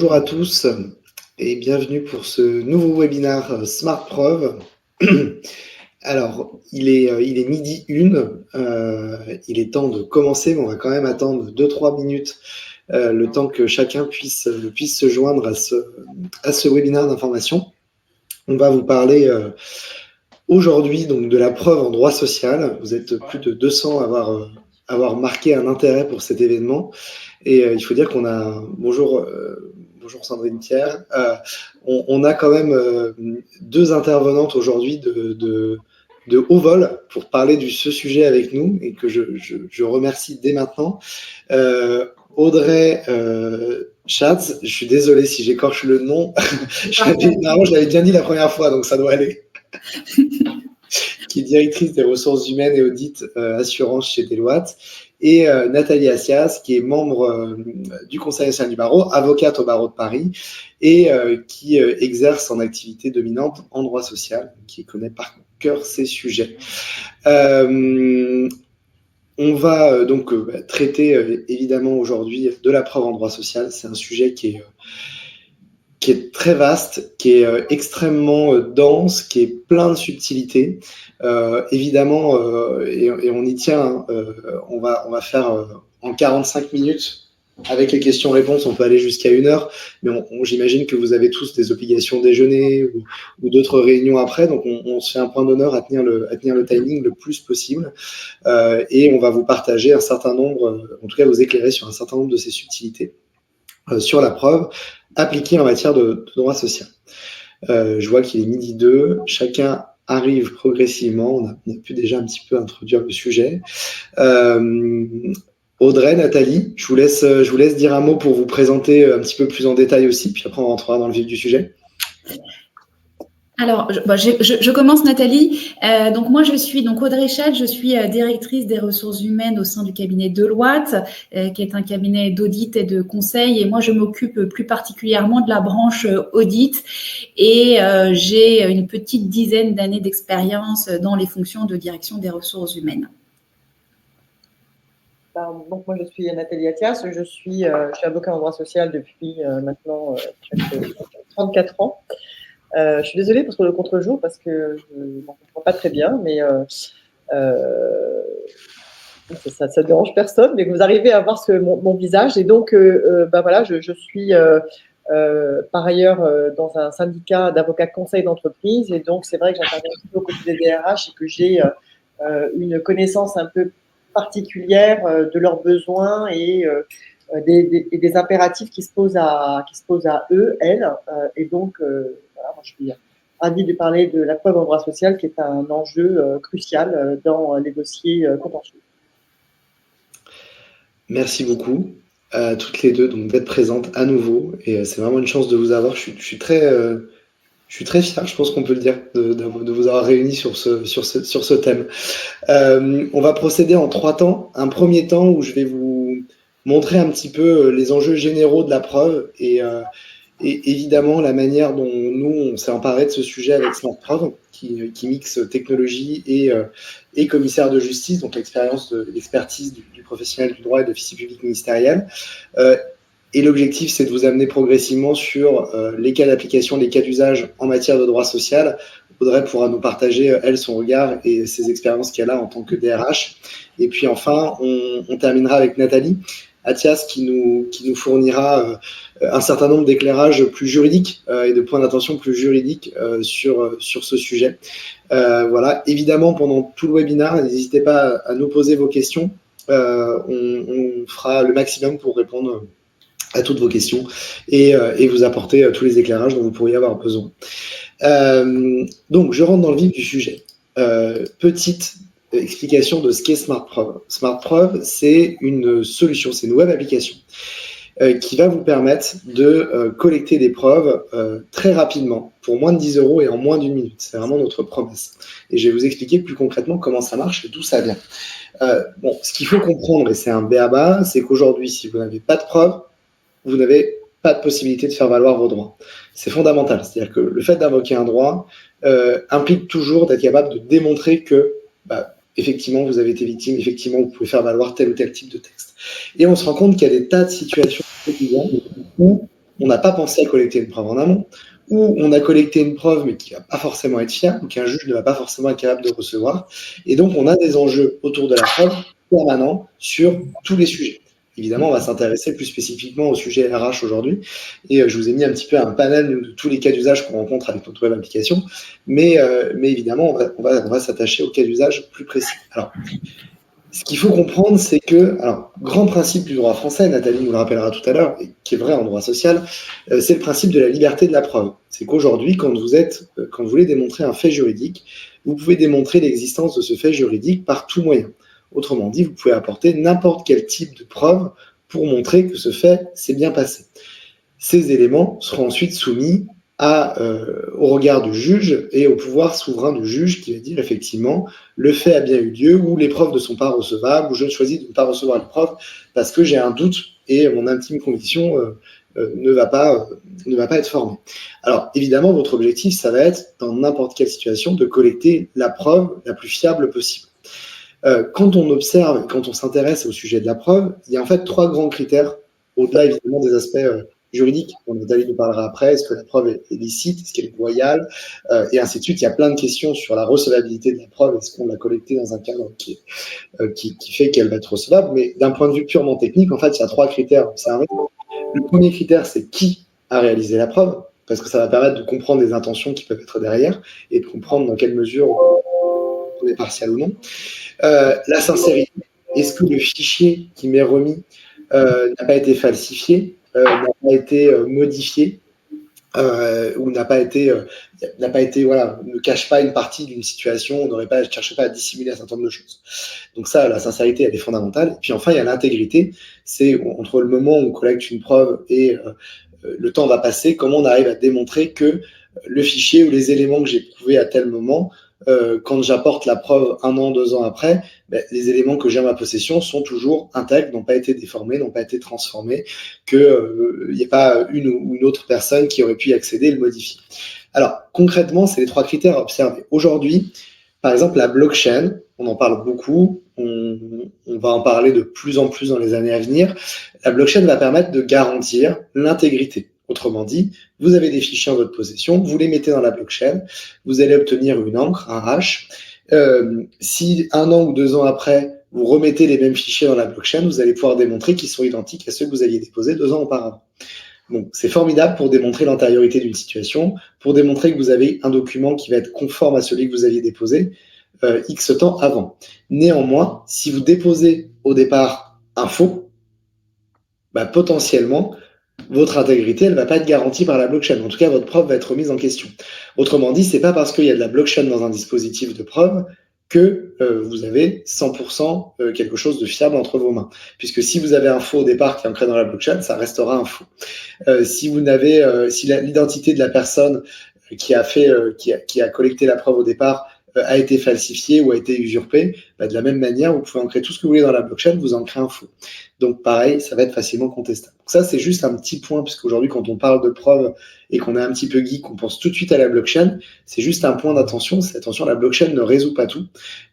Bonjour à tous et bienvenue pour ce nouveau webinaire Smart Preuve. Alors, il est midi 1, il est temps de commencer, mais on va quand même attendre 2-3 minutes le temps que chacun puisse se joindre à ce webinaire d'information. On va vous parler aujourd'hui donc de la preuve en droit social. Vous êtes plus de 200 à avoir marqué un intérêt pour cet événement. Et il faut dire qu'on a... Bonjour Sandrine Pierre. On a quand même deux intervenantes aujourd'hui de haut vol pour parler de ce sujet avec nous et que je remercie dès maintenant. Audrey Schatz, je suis désolé si j'écorche le nom. Normalement, je l'avais bien dit la première fois, donc ça doit aller. Qui est directrice des ressources humaines et audit assurance chez Deloitte. Et Nathalie Assias, qui est membre du Conseil national du barreau, avocate au barreau de Paris, et qui exerce en activité dominante en droit social, qui connaît par cœur ces sujets. On va donc traiter évidemment aujourd'hui de la preuve en droit social. C'est un sujet qui est très vaste, qui est extrêmement dense, qui est plein de subtilités. Évidemment, et on y tient, on va faire en 45 minutes, avec les questions-réponses, on peut aller jusqu'à 1 heure, mais j'imagine que vous avez tous des obligations déjeuner ou d'autres réunions après, donc on se fait un point d'honneur à tenir le timing le plus possible, et on va vous partager un certain nombre, en tout cas vous éclairer sur un certain nombre de ces subtilités, sur la preuve appliquée en matière de droit social. Je vois qu'il est midi 2, chacun arrive progressivement, on a pu déjà un petit peu introduire le sujet. Audrey, Nathalie, je vous laisse dire un mot pour vous présenter un petit peu plus en détail aussi, puis après on rentrera dans le vif du sujet. Alors, je commence, Nathalie. Donc moi, je suis Audrey Schatz, je suis directrice des ressources humaines au sein du cabinet Deloitte, qui est un cabinet d'audit et de conseil. Et moi, je m'occupe plus particulièrement de la branche audit. Et j'ai une petite dizaine d'années d'expérience dans les fonctions de direction des ressources humaines. Donc moi, je suis Nathalie Assias, je suis avocat en droit social depuis maintenant 34 ans. Je suis désolée pour le contre-jour parce que je ne comprends pas très bien, mais ça ne dérange personne, mais vous arrivez à voir mon visage. Et donc, voilà, je suis par ailleurs dans un syndicat d'avocats conseil d'entreprise. Et donc, c'est vrai que j'interviens au côté des DRH et que j'ai une connaissance un peu particulière de leurs besoins et des impératifs qui se posent à eux, elles. Et donc, voilà, moi, je suis ravie de parler de la preuve en droit social, qui est un enjeu crucial dans les dossiers contentieux. Merci beaucoup à toutes les deux d'être présentes à nouveau. Et c'est vraiment une chance de vous avoir. Je suis très fier, je pense qu'on peut le dire, de vous avoir réunis sur ce thème. On va procéder en 3 temps. Un premier temps où je vais vous montrer un petit peu les enjeux généraux de la preuve et évidemment la manière dont nous, on s'est emparé de ce sujet avec Smart Preuve, qui mixe technologie et commissaire de justice, donc l'expertise du professionnel du droit et d'officier public ministériel. Et l'objectif, c'est de vous amener progressivement sur les cas d'application, les cas d'usage en matière de droit social. Audrey pourra nous partager, elle, son regard et ses expériences qu'elle a en tant que DRH. Et puis enfin, on terminera avec Nathalie Assias qui nous fournira un certain nombre d'éclairages plus juridiques et de points d'attention plus juridiques sur ce sujet. Voilà, évidemment, pendant tout le webinaire, n'hésitez pas à nous poser vos questions. On fera le maximum pour répondre à toutes vos questions et vous apporter tous les éclairages dont vous pourriez avoir besoin. Donc, je rentre dans le vif du sujet. Petite explication de ce qu'est Smart Preuve. Smart Preuve, c'est une solution, c'est une web application qui va vous permettre de collecter des preuves très rapidement, pour moins de 10 € et en moins d'1 minute. C'est vraiment notre promesse. Et je vais vous expliquer plus concrètement comment ça marche et d'où ça vient. Bon, ce qu'il faut comprendre, et c'est un b.a.-ba, c'est qu'aujourd'hui, si vous n'avez pas de preuves, vous n'avez pas de possibilité de faire valoir vos droits. C'est fondamental. C'est-à-dire que le fait d'invoquer un droit implique toujours d'être capable de démontrer que, effectivement, vous avez été victime, effectivement, vous pouvez faire valoir tel ou tel type de texte. Et on se rend compte qu'il y a des tas de situations où on n'a pas pensé à collecter une preuve en amont, ou on a collecté une preuve mais qui ne va pas forcément être fiable, ou qu'un juge ne va pas forcément être capable de recevoir. Et donc, on a des enjeux autour de la preuve permanents sur tous les sujets. Évidemment, on va s'intéresser plus spécifiquement au sujet RH aujourd'hui. Et je vous ai mis un petit peu un panel de tous les cas d'usage qu'on rencontre avec notre web application. Mais évidemment, on va s'attacher aux cas d'usage plus précis. Alors, ce qu'il faut comprendre, c'est que, grand principe du droit français, Nathalie nous le rappellera tout à l'heure, et qui est vrai en droit social, c'est le principe de la liberté de la preuve. C'est qu'aujourd'hui, quand vous voulez démontrer un fait juridique, vous pouvez démontrer l'existence de ce fait juridique par tout moyen. Autrement dit, vous pouvez apporter n'importe quel type de preuve pour montrer que ce fait s'est bien passé. Ces éléments seront ensuite soumis au regard du juge et au pouvoir souverain du juge qui va dire effectivement le fait a bien eu lieu ou les preuves ne sont pas recevables ou je choisis de ne pas recevoir les preuves parce que j'ai un doute et mon intime conviction ne va pas être formée. Alors évidemment, votre objectif, ça va être dans n'importe quelle situation de collecter la preuve la plus fiable possible. Quand on observe et quand on s'intéresse au sujet de la preuve, il y a en fait 3 grands critères, au-delà évidemment des aspects juridiques. Nathalie nous parlera après, est-ce que la preuve est licite, est-ce qu'elle est loyale, et ainsi de suite. Il y a plein de questions sur la recevabilité de la preuve, est-ce qu'on l'a collectée dans un cadre qui fait qu'elle va être recevable, mais d'un point de vue purement technique, en fait, il y a 3 critères observés. Le premier critère, c'est qui a réalisé la preuve, parce que ça va permettre de comprendre les intentions qui peuvent être derrière, et de comprendre dans quelle mesure on est partial ou non. La sincérité, est-ce que le fichier qui m'est remis n'a pas été falsifié, n'a pas été modifié ou n'a pas été ne cache pas une partie d'une situation, ne cherche pas à dissimuler un certain nombre de choses. Donc ça, la sincérité, elle est fondamentale. Et puis enfin, il y a l'intégrité, c'est entre le moment où on collecte une preuve et le temps va passer, comment on arrive à démontrer que le fichier ou les éléments que j'ai trouvés à tel moment, quand j'apporte la preuve 1 an, 2 ans après, les éléments que j'ai en ma possession sont toujours intègres, n'ont pas été déformés, n'ont pas été transformés, qu'il n'y ait pas une ou une autre personne qui aurait pu y accéder et le modifier. Alors, concrètement, c'est les 3 critères à observer. Aujourd'hui, par exemple, la blockchain, on en parle beaucoup, on va en parler de plus en plus dans les années à venir. La blockchain va permettre de garantir l'intégrité. Autrement dit, vous avez des fichiers en votre possession, vous les mettez dans la blockchain, vous allez obtenir une encre, un hash. Si 1 an ou 2 ans après, vous remettez les mêmes fichiers dans la blockchain, vous allez pouvoir démontrer qu'ils sont identiques à ceux que vous aviez déposés 2 ans auparavant. Donc, c'est formidable pour démontrer l'antériorité d'une situation, pour démontrer que vous avez un document qui va être conforme à celui que vous aviez déposé X temps avant. Néanmoins, si vous déposez au départ un faux, potentiellement, votre intégrité, elle ne va pas être garantie par la blockchain. En tout cas, votre preuve va être remise en question. Autrement dit, ce n'est pas parce qu'il y a de la blockchain dans un dispositif de preuve que vous avez 100% quelque chose de fiable entre vos mains. Puisque si vous avez un faux au départ qui est ancré dans la blockchain, ça restera un faux. Si l'identité de la personne qui a collecté la preuve au départ a été falsifiée ou a été usurpée, de la même manière, vous pouvez ancrer tout ce que vous voulez dans la blockchain, vous ancrez un faux. Donc pareil, ça va être facilement contestable. Donc ça, c'est juste un petit point, puisqu'aujourd'hui, quand on parle de preuves et qu'on est un petit peu geek, on pense tout de suite à la blockchain. C'est juste un point d'attention. C'est attention, la blockchain ne résout pas tout.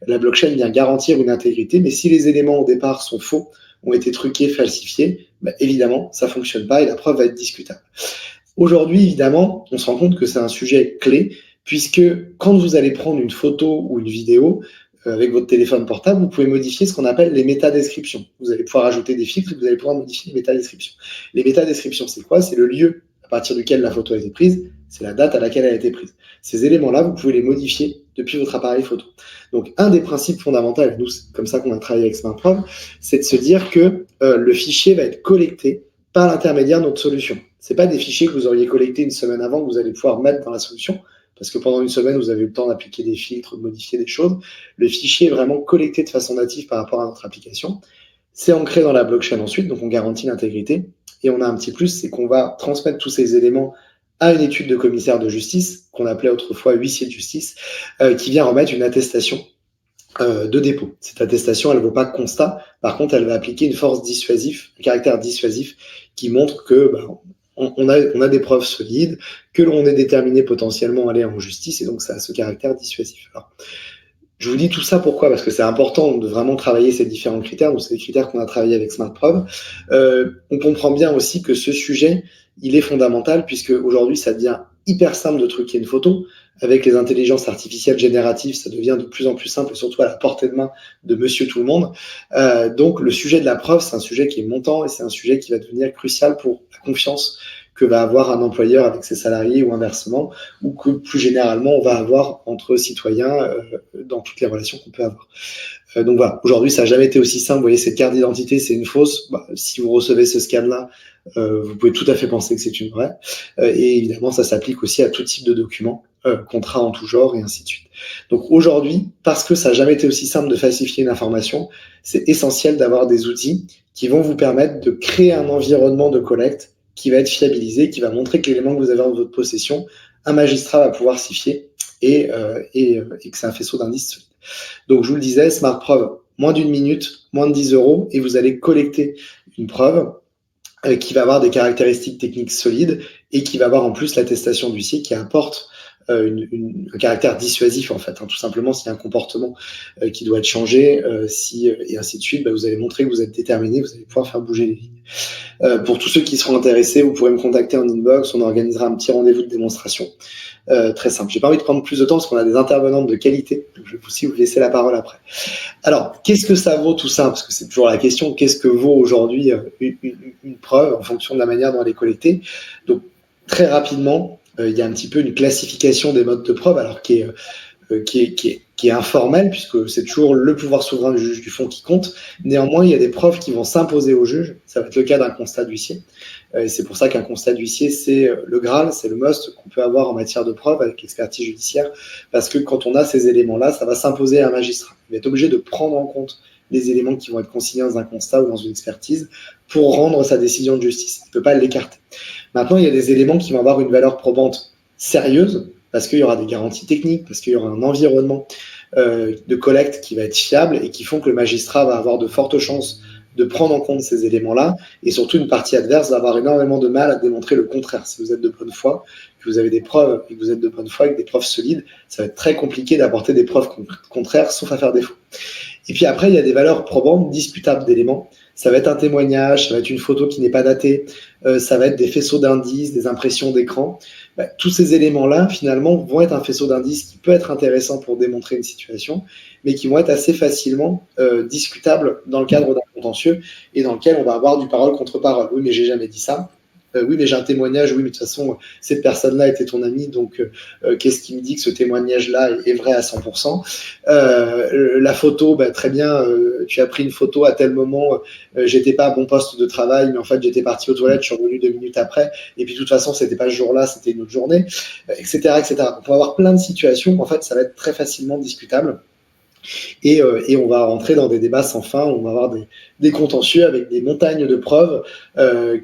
La blockchain vient garantir une intégrité, mais si les éléments au départ sont faux, ont été truqués, falsifiés, évidemment, ça ne fonctionne pas et la preuve va être discutable. Aujourd'hui, évidemment, on se rend compte que c'est un sujet clé, puisque quand vous allez prendre une photo ou une vidéo avec votre téléphone portable, vous pouvez modifier ce qu'on appelle les métadescriptions. Vous allez pouvoir ajouter des filtres et vous allez pouvoir modifier les métadescriptions. Les métadescriptions, c'est quoi? C'est le lieu à partir duquel la photo a été prise, c'est la date à laquelle elle a été prise. Ces éléments-là, vous pouvez les modifier depuis votre appareil photo. Donc, un des principes fondamentaux, nous, c'est comme ça qu'on a travaillé avec SmartPreuve, c'est de se dire que le fichier va être collecté par l'intermédiaire de notre solution. Ce n'est pas des fichiers que vous auriez collectés une semaine avant que vous allez pouvoir mettre dans la solution, parce que pendant une semaine, vous avez eu le temps d'appliquer des filtres, de modifier des choses. Le fichier est vraiment collecté de façon native par rapport à notre application. C'est ancré dans la blockchain ensuite, donc on garantit l'intégrité. Et on a un petit plus, c'est qu'on va transmettre tous ces éléments à une étude de commissaire de justice, qu'on appelait autrefois huissier de justice, qui vient remettre une attestation de dépôt. Cette attestation, elle ne vaut pas constat. Par contre, elle va appliquer une force dissuasive, un caractère dissuasif qui montre que on a des preuves solides, que l'on est déterminé potentiellement à aller en justice, et donc ça a ce caractère dissuasif. Alors, je vous dis tout ça pourquoi? Parce que c'est important de vraiment travailler ces différents critères. Donc, c'est des critères qu'on a travaillé avec SmartPreuve. On comprend bien aussi que ce sujet, il est fondamental puisque aujourd'hui, ça devient hyper simple de truquer une photo. Avec les intelligences artificielles génératives, ça devient de plus en plus simple et surtout à la portée de main de monsieur tout le monde. Donc, le sujet de la preuve, c'est un sujet qui est montant et c'est un sujet qui va devenir crucial pour la confiance que va avoir un employeur avec ses salariés ou inversement, ou que plus généralement, on va avoir entre citoyens dans toutes les relations qu'on peut avoir. Donc voilà, aujourd'hui, ça n'a jamais été aussi simple. Vous voyez, cette carte d'identité, c'est une fausse. Si vous recevez ce scan-là, vous pouvez tout à fait penser que c'est une vraie. Et évidemment, ça s'applique aussi à tout type de documents, contrats en tout genre et ainsi de suite. Donc aujourd'hui, parce que ça n'a jamais été aussi simple de falsifier une information, c'est essentiel d'avoir des outils qui vont vous permettre de créer un environnement de collecte qui va être fiabilisé, qui va montrer que l'élément que vous avez en votre possession, un magistrat va pouvoir s'y fier et que c'est un faisceau d'indices solide. Donc, je vous le disais, Smart Preuve, moins d'1 minute, moins de 10 € et vous allez collecter une preuve qui va avoir des caractéristiques techniques solides et qui va avoir en plus l'attestation d'huissier qui apporte un caractère dissuasif en fait, tout simplement s'il y a un comportement qui doit être changé, et ainsi de suite, vous allez montrer que vous êtes déterminé, vous allez pouvoir faire bouger les lignes. Pour tous ceux qui seront intéressés, vous pourrez me contacter en inbox, on organisera un petit rendez-vous de démonstration. Très simple. J'ai pas envie de prendre plus de temps parce qu'on a des intervenantes de qualité, donc je vais aussi vous laisser la parole après. Alors, qu'est-ce que ça vaut tout ça? Parce que c'est toujours la question, qu'est-ce que vaut aujourd'hui une preuve en fonction de la manière dont elle est collectée? Donc, très rapidement, il y a un petit peu une classification des modes de preuve, alors qui est informelle, puisque c'est toujours le pouvoir souverain du juge du fond qui compte. Néanmoins, il y a des preuves qui vont s'imposer au juge. Ça va être le cas d'un constat d'huissier. Et c'est pour ça qu'un constat d'huissier, c'est le Graal, c'est le must qu'on peut avoir en matière de preuve avec l'expertise judiciaire, parce que quand on a ces éléments-là, ça va s'imposer à un magistrat. Il va être obligé de prendre en compte les éléments qui vont être consignés dans un constat ou dans une expertise pour rendre sa décision de justice. Il ne peut pas l'écarter. Maintenant, il y a des éléments qui vont avoir une valeur probante sérieuse, parce qu'il y aura des garanties techniques, parce qu'il y aura un environnement de collecte qui va être fiable et qui font que le magistrat va avoir de fortes chances de prendre en compte ces éléments-là, et surtout une partie adverse va avoir énormément de mal à démontrer le contraire. Si vous êtes de bonne foi, que vous avez des preuves et que vous êtes de bonne foi avec des preuves solides, ça va être très compliqué d'apporter des preuves contraires, sauf à faire défaut. Et puis après, il y a des valeurs probantes discutables d'éléments. Ça va être un témoignage, ça va être une photo qui n'est pas datée, ça va être des faisceaux d'indices, des impressions d'écran. Tous ces éléments-là, finalement, vont être un faisceau d'indices qui peut être intéressant pour démontrer une situation, mais qui vont être assez facilement discutables dans le cadre d'un contentieux et dans lequel on va avoir du parole contre parole. Oui, mais j'ai jamais dit ça. Oui, mais j'ai un témoignage. Oui, mais de toute façon, cette personne-là était ton amie, donc qu'est-ce qui me dit que ce témoignage-là est vrai à 100%? La photo, très bien, tu as pris une photo à tel moment, j'étais pas à mon poste de travail, mais en fait, j'étais parti aux toilettes, je suis revenu 2 minutes après, et puis de toute façon, c'était pas ce jour-là, c'était une autre journée, etc., etc. Donc, on va avoir plein de situations où, en fait, ça va être très facilement discutable. Et on va rentrer dans des débats sans fin, on va avoir des contentieux avec des montagnes de preuves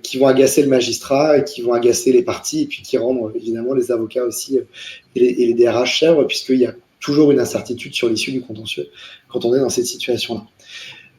qui vont agacer le magistrat et qui vont agacer les parties et puis qui rendent évidemment les avocats aussi et les DRH chèvres, puisqu'il y a toujours une incertitude sur l'issue du contentieux quand on est dans cette situation-là.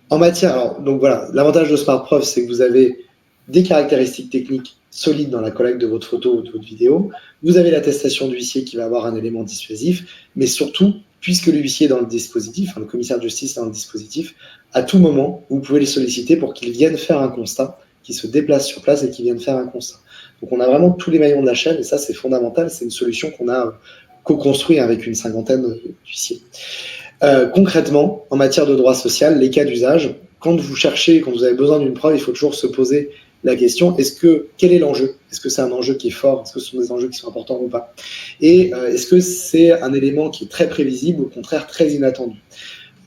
En matière, alors, donc voilà, l'avantage de Smart Preuve, c'est que vous avez des caractéristiques techniques solides dans la collecte de votre photo ou de votre vidéo, vous avez l'attestation d'huissier qui va avoir un élément dissuasif, mais surtout, puisque l'huissier est dans le dispositif, le commissaire de justice est dans le dispositif, à tout moment, vous pouvez les solliciter pour qu'ils viennent faire un constat, qu'ils se déplacent sur place et qu'ils viennent faire un constat. Donc on a vraiment tous les maillons de la chaîne et ça c'est fondamental, c'est une solution qu'on a co-construite avec une 50aine d'huissiers. Concrètement, en matière de droit social, les cas d'usage, quand vous avez besoin d'une preuve, il faut toujours se poser la question, quel est l'enjeu? Est-ce que c'est un enjeu qui est fort? Est-ce que ce sont des enjeux qui sont importants ou pas? Et est-ce que c'est un élément qui est très prévisible, au contraire très inattendu?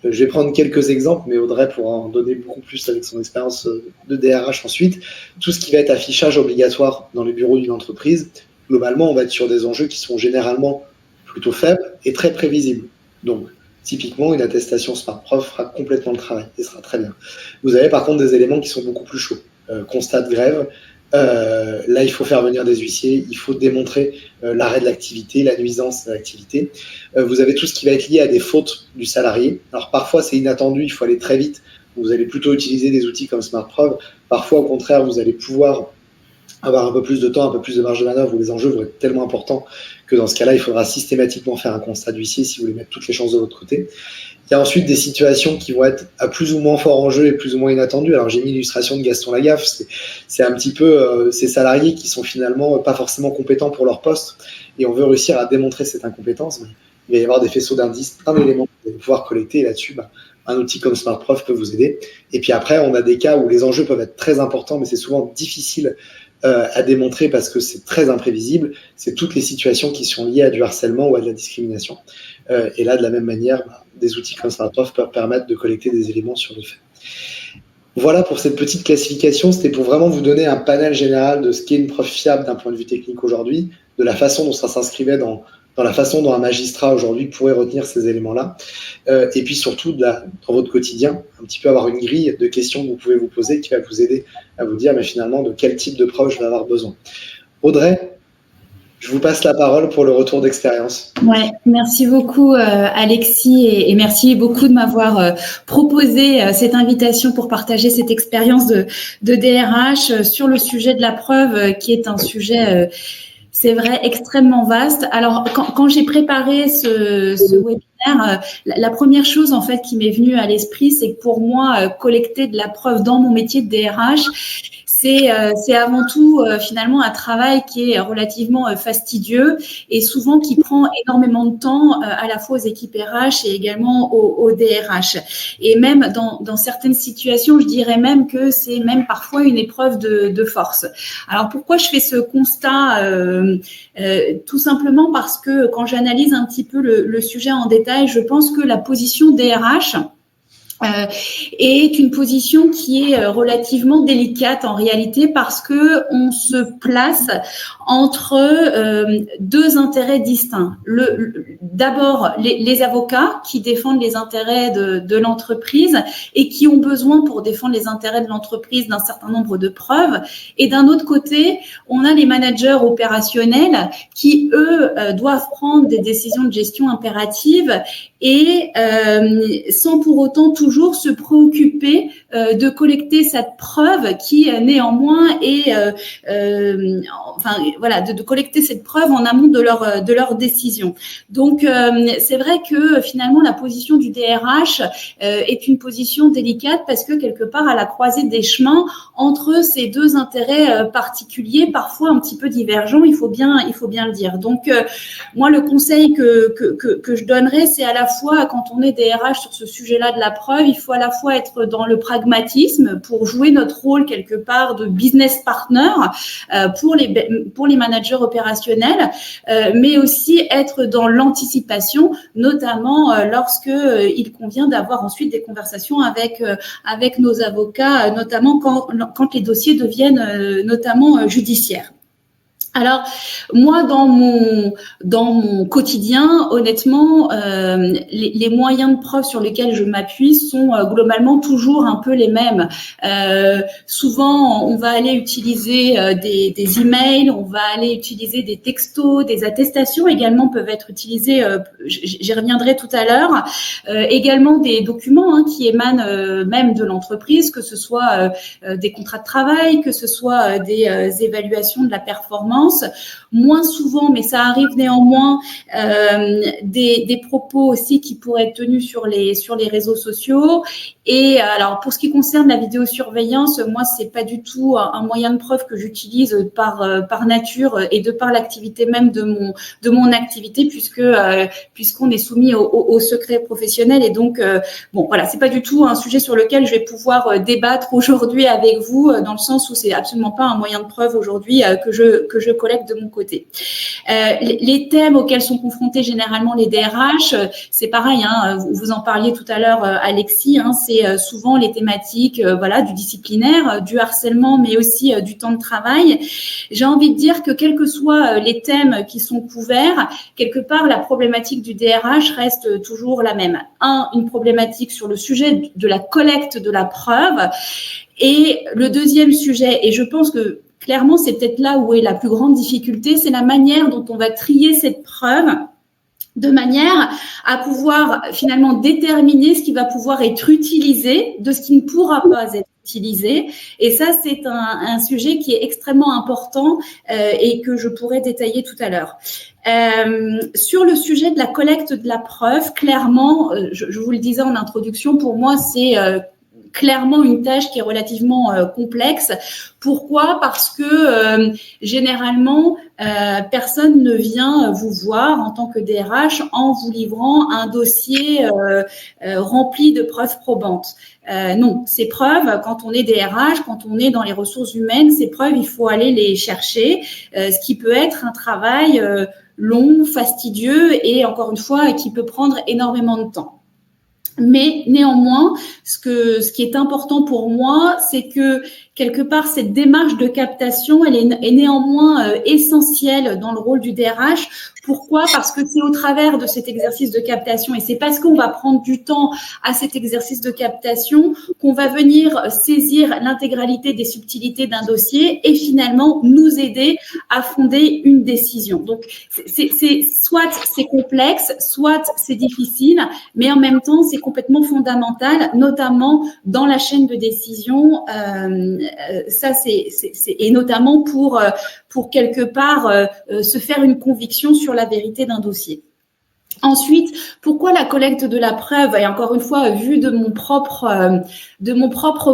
Je vais prendre quelques exemples, mais Audrey pourra en donner beaucoup plus avec son expérience de DRH ensuite. Tout ce qui va être affichage obligatoire dans les bureaux d'une entreprise, globalement, on va être sur des enjeux qui sont généralement plutôt faibles et très prévisibles. Donc, typiquement, une attestation Smart Preuve fera complètement le travail et sera très bien. Vous avez par contre des éléments qui sont beaucoup plus chauds. Constat de grève, là il faut faire venir des huissiers, il faut démontrer l'arrêt de l'activité, la nuisance de l'activité. Vous avez tout ce qui va être lié à des fautes du salarié. Alors parfois c'est inattendu, il faut aller très vite, vous allez plutôt utiliser des outils comme Smart Preuve. Parfois au contraire vous allez pouvoir avoir un peu plus de temps, un peu plus de marge de manœuvre, où les enjeux vont être tellement importants que dans ce cas-là, il faudra systématiquement faire un constat d'huissier si vous voulez mettre toutes les chances de votre côté. Il y a ensuite des situations qui vont être à plus ou moins fort enjeu et plus ou moins inattendues. Alors, j'ai mis l'illustration de Gaston Lagaffe. C'est un petit peu ces salariés qui sont finalement pas forcément compétents pour leur poste et on veut réussir à démontrer cette incompétence. Il va y avoir des faisceaux d'indices, un élément que vous allez pouvoir collecter et là-dessus, un outil comme SmartProf peut vous aider. Et puis après, on a des cas où les enjeux peuvent être très importants, mais c'est souvent difficile à démontrer parce que c'est très imprévisible. C'est toutes les situations qui sont liées à du harcèlement ou à de la discrimination. Et là, de la même manière, des outils comme SmartProf peuvent permettre de collecter des éléments sur les faits. Voilà pour cette petite classification. C'était pour vraiment vous donner un panel général de ce qu'est une preuve fiable d'un point de vue technique aujourd'hui, de la façon dont ça s'inscrivait dans la façon dont un magistrat aujourd'hui pourrait retenir ces éléments-là, et puis surtout dans votre quotidien, un petit peu avoir une grille de questions que vous pouvez vous poser qui va vous aider à vous dire mais finalement de quel type de preuve je vais avoir besoin. Audrey, je vous passe la parole pour le retour d'expérience. Ouais, merci beaucoup Alexis et merci beaucoup de m'avoir proposé cette invitation pour partager cette expérience de DRH sur le sujet de la preuve qui est un sujet c'est vrai, extrêmement vaste. Alors, quand j'ai préparé ce webinaire, la première chose en fait qui m'est venue à l'esprit, c'est que pour moi, collecter de la preuve dans mon métier de DRH, c'est avant tout finalement un travail qui est relativement fastidieux et souvent qui prend énormément de temps à la fois aux équipes RH et également aux DRH. Et même dans certaines situations, je dirais même que c'est même parfois une épreuve de force. Alors pourquoi je fais ce constat tout simplement parce que quand j'analyse un petit peu le sujet en détail, je pense que la position DRH est une position qui est relativement délicate en réalité parce que on se place entre deux intérêts distincts. D'abord, les avocats qui défendent les intérêts de l'entreprise et qui ont besoin pour défendre les intérêts de l'entreprise d'un certain nombre de preuves. Et d'un autre côté, on a les managers opérationnels qui, eux, doivent prendre des décisions de gestion impératives et sans pour autant toujours se préoccuper de collecter cette preuve qui néanmoins est de collecter cette preuve en amont de leur décision. Donc c'est vrai que finalement la position du DRH est une position délicate parce que quelque part à la croisée des chemins entre ces deux intérêts particuliers, parfois un petit peu divergents, il faut bien le dire. Donc moi le conseil que je donnerais, c'est à la fois quand on est DRH sur ce sujet-là de la preuve, il faut à la fois être dans le pragmatisme pour jouer notre rôle quelque part de business partner pour les managers opérationnels, mais aussi être dans l'anticipation, notamment lorsque il convient d'avoir ensuite des conversations avec nos avocats, notamment quand les dossiers deviennent notamment judiciaires. Alors, moi, dans mon quotidien, honnêtement, les moyens de preuve sur lesquels je m'appuie sont globalement toujours un peu les mêmes. Souvent, on va aller utiliser des emails, on va aller utiliser des textos, des attestations également peuvent être utilisées, j'y reviendrai tout à l'heure. Également des documents qui émanent même de l'entreprise, que ce soit des contrats de travail, que ce soit des évaluations de la performance. Moins souvent, mais ça arrive néanmoins, des propos aussi qui pourraient être tenus sur les réseaux sociaux. Et alors, pour ce qui concerne la vidéosurveillance, moi, c'est pas du tout un moyen de preuve que j'utilise par nature et de par l'activité même de mon activité, puisqu'on est soumis au secret professionnel. Et donc, bon, voilà, c'est pas du tout un sujet sur lequel je vais pouvoir débattre aujourd'hui avec vous, dans le sens où c'est absolument pas un moyen de preuve aujourd'hui que je collecte de mon côté. Les thèmes auxquels sont confrontés généralement les DRH, c'est pareil, vous en parliez tout à l'heure, Alexis, c'est souvent les thématiques du disciplinaire, du harcèlement, mais aussi du temps de travail. J'ai envie de dire que quels que soient les thèmes qui sont couverts, quelque part, la problématique du DRH reste toujours la même. Une problématique sur le sujet de la collecte de la preuve. Et le deuxième sujet, et je pense que clairement, c'est peut-être là où est la plus grande difficulté, c'est la manière dont on va trier cette preuve de manière à pouvoir finalement déterminer ce qui va pouvoir être utilisé de ce qui ne pourra pas être utilisés. Et ça, c'est un sujet qui est extrêmement important et que je pourrais détailler tout à l'heure. Sur le sujet de la collecte de la preuve, clairement, je vous le disais en introduction, pour moi, c'est clairement une tâche qui est relativement complexe. Pourquoi ? Parce que généralement, personne ne vient vous voir en tant que DRH en vous livrant un dossier rempli de preuves probantes. Non, ces preuves, quand on est DRH, quand on est dans les ressources humaines, ces preuves, il faut aller les chercher, ce qui peut être un travail long, fastidieux et encore une fois, qui peut prendre énormément de temps. Mais néanmoins, ce qui est important pour moi, c'est que quelque part, cette démarche de captation, elle est néanmoins essentielle dans le rôle du DRH. Pourquoi ? Parce que c'est au travers de cet exercice de captation et c'est parce qu'on va prendre du temps à cet exercice de captation qu'on va venir saisir l'intégralité des subtilités d'un dossier et finalement nous aider à fonder une décision. Donc, soit c'est complexe, soit c'est difficile, mais en même temps, c'est complètement fondamental, notamment dans la chaîne de décision. Ça, et notamment pour quelque part se faire une conviction sur la vérité d'un dossier. Ensuite, pourquoi la collecte de la preuve ? Et encore une fois, vu de mon propre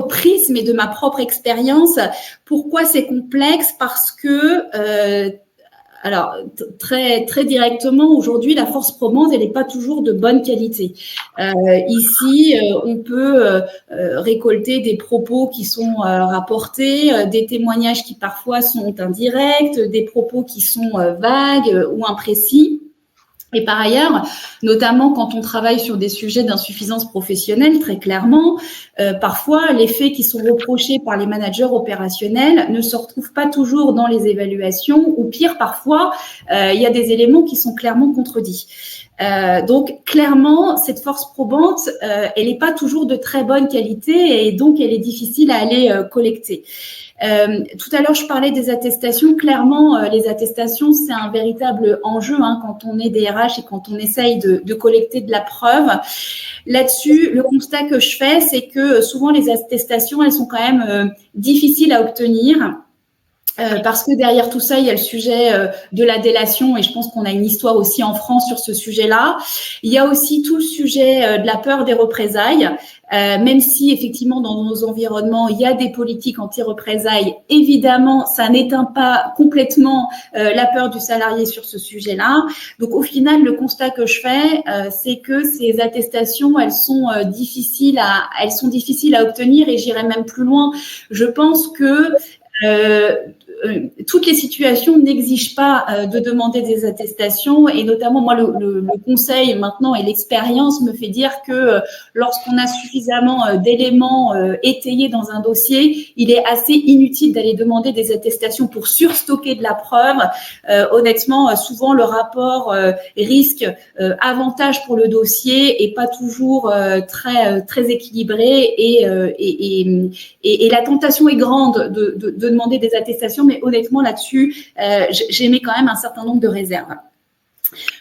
prisme et de ma propre expérience, pourquoi c'est complexe ? Parce que alors, très directement, aujourd'hui, la force probante, elle n'est pas toujours de bonne qualité. Ici, on peut récolter des propos qui sont rapportés, des témoignages qui parfois sont indirects, des propos qui sont vagues ou imprécis. Et par ailleurs, notamment quand on travaille sur des sujets d'insuffisance professionnelle, très clairement, parfois les faits qui sont reprochés par les managers opérationnels ne se retrouvent pas toujours dans les évaluations, ou pire, parfois, il y a des éléments qui sont clairement contredits. Donc, clairement, cette force probante, elle n'est pas toujours de très bonne qualité et donc elle est difficile à aller collecter. Tout à l'heure, je parlais des attestations. Clairement, les attestations, c'est un véritable enjeu quand on est DRH et quand on essaye de collecter de la preuve. Là-dessus, le constat que je fais, c'est que souvent les attestations, elles sont quand même difficiles à obtenir. Parce que derrière tout ça, il y a le sujet de la délation et je pense qu'on a une histoire aussi en France sur ce sujet-là. Il y a aussi tout le sujet de la peur des représailles. Même si effectivement dans nos environnements il y a des politiques anti-représailles, évidemment ça n'éteint pas complètement la peur du salarié sur ce sujet-là. Donc au final le constat que je fais c'est que ces attestations elles sont difficiles à obtenir et j'irai même plus loin. Je pense que toutes les situations n'exigent pas de demander des attestations et notamment moi le conseil maintenant et l'expérience me fait dire que lorsqu'on a suffisamment d'éléments étayés dans un dossier, il est assez inutile d'aller demander des attestations pour surstocker de la preuve. Honnêtement, souvent le rapport risque avantage pour le dossier est pas toujours très équilibré et la tentation est grande de demander des attestations, mais honnêtement là-dessus, j'émets quand même un certain nombre de réserves.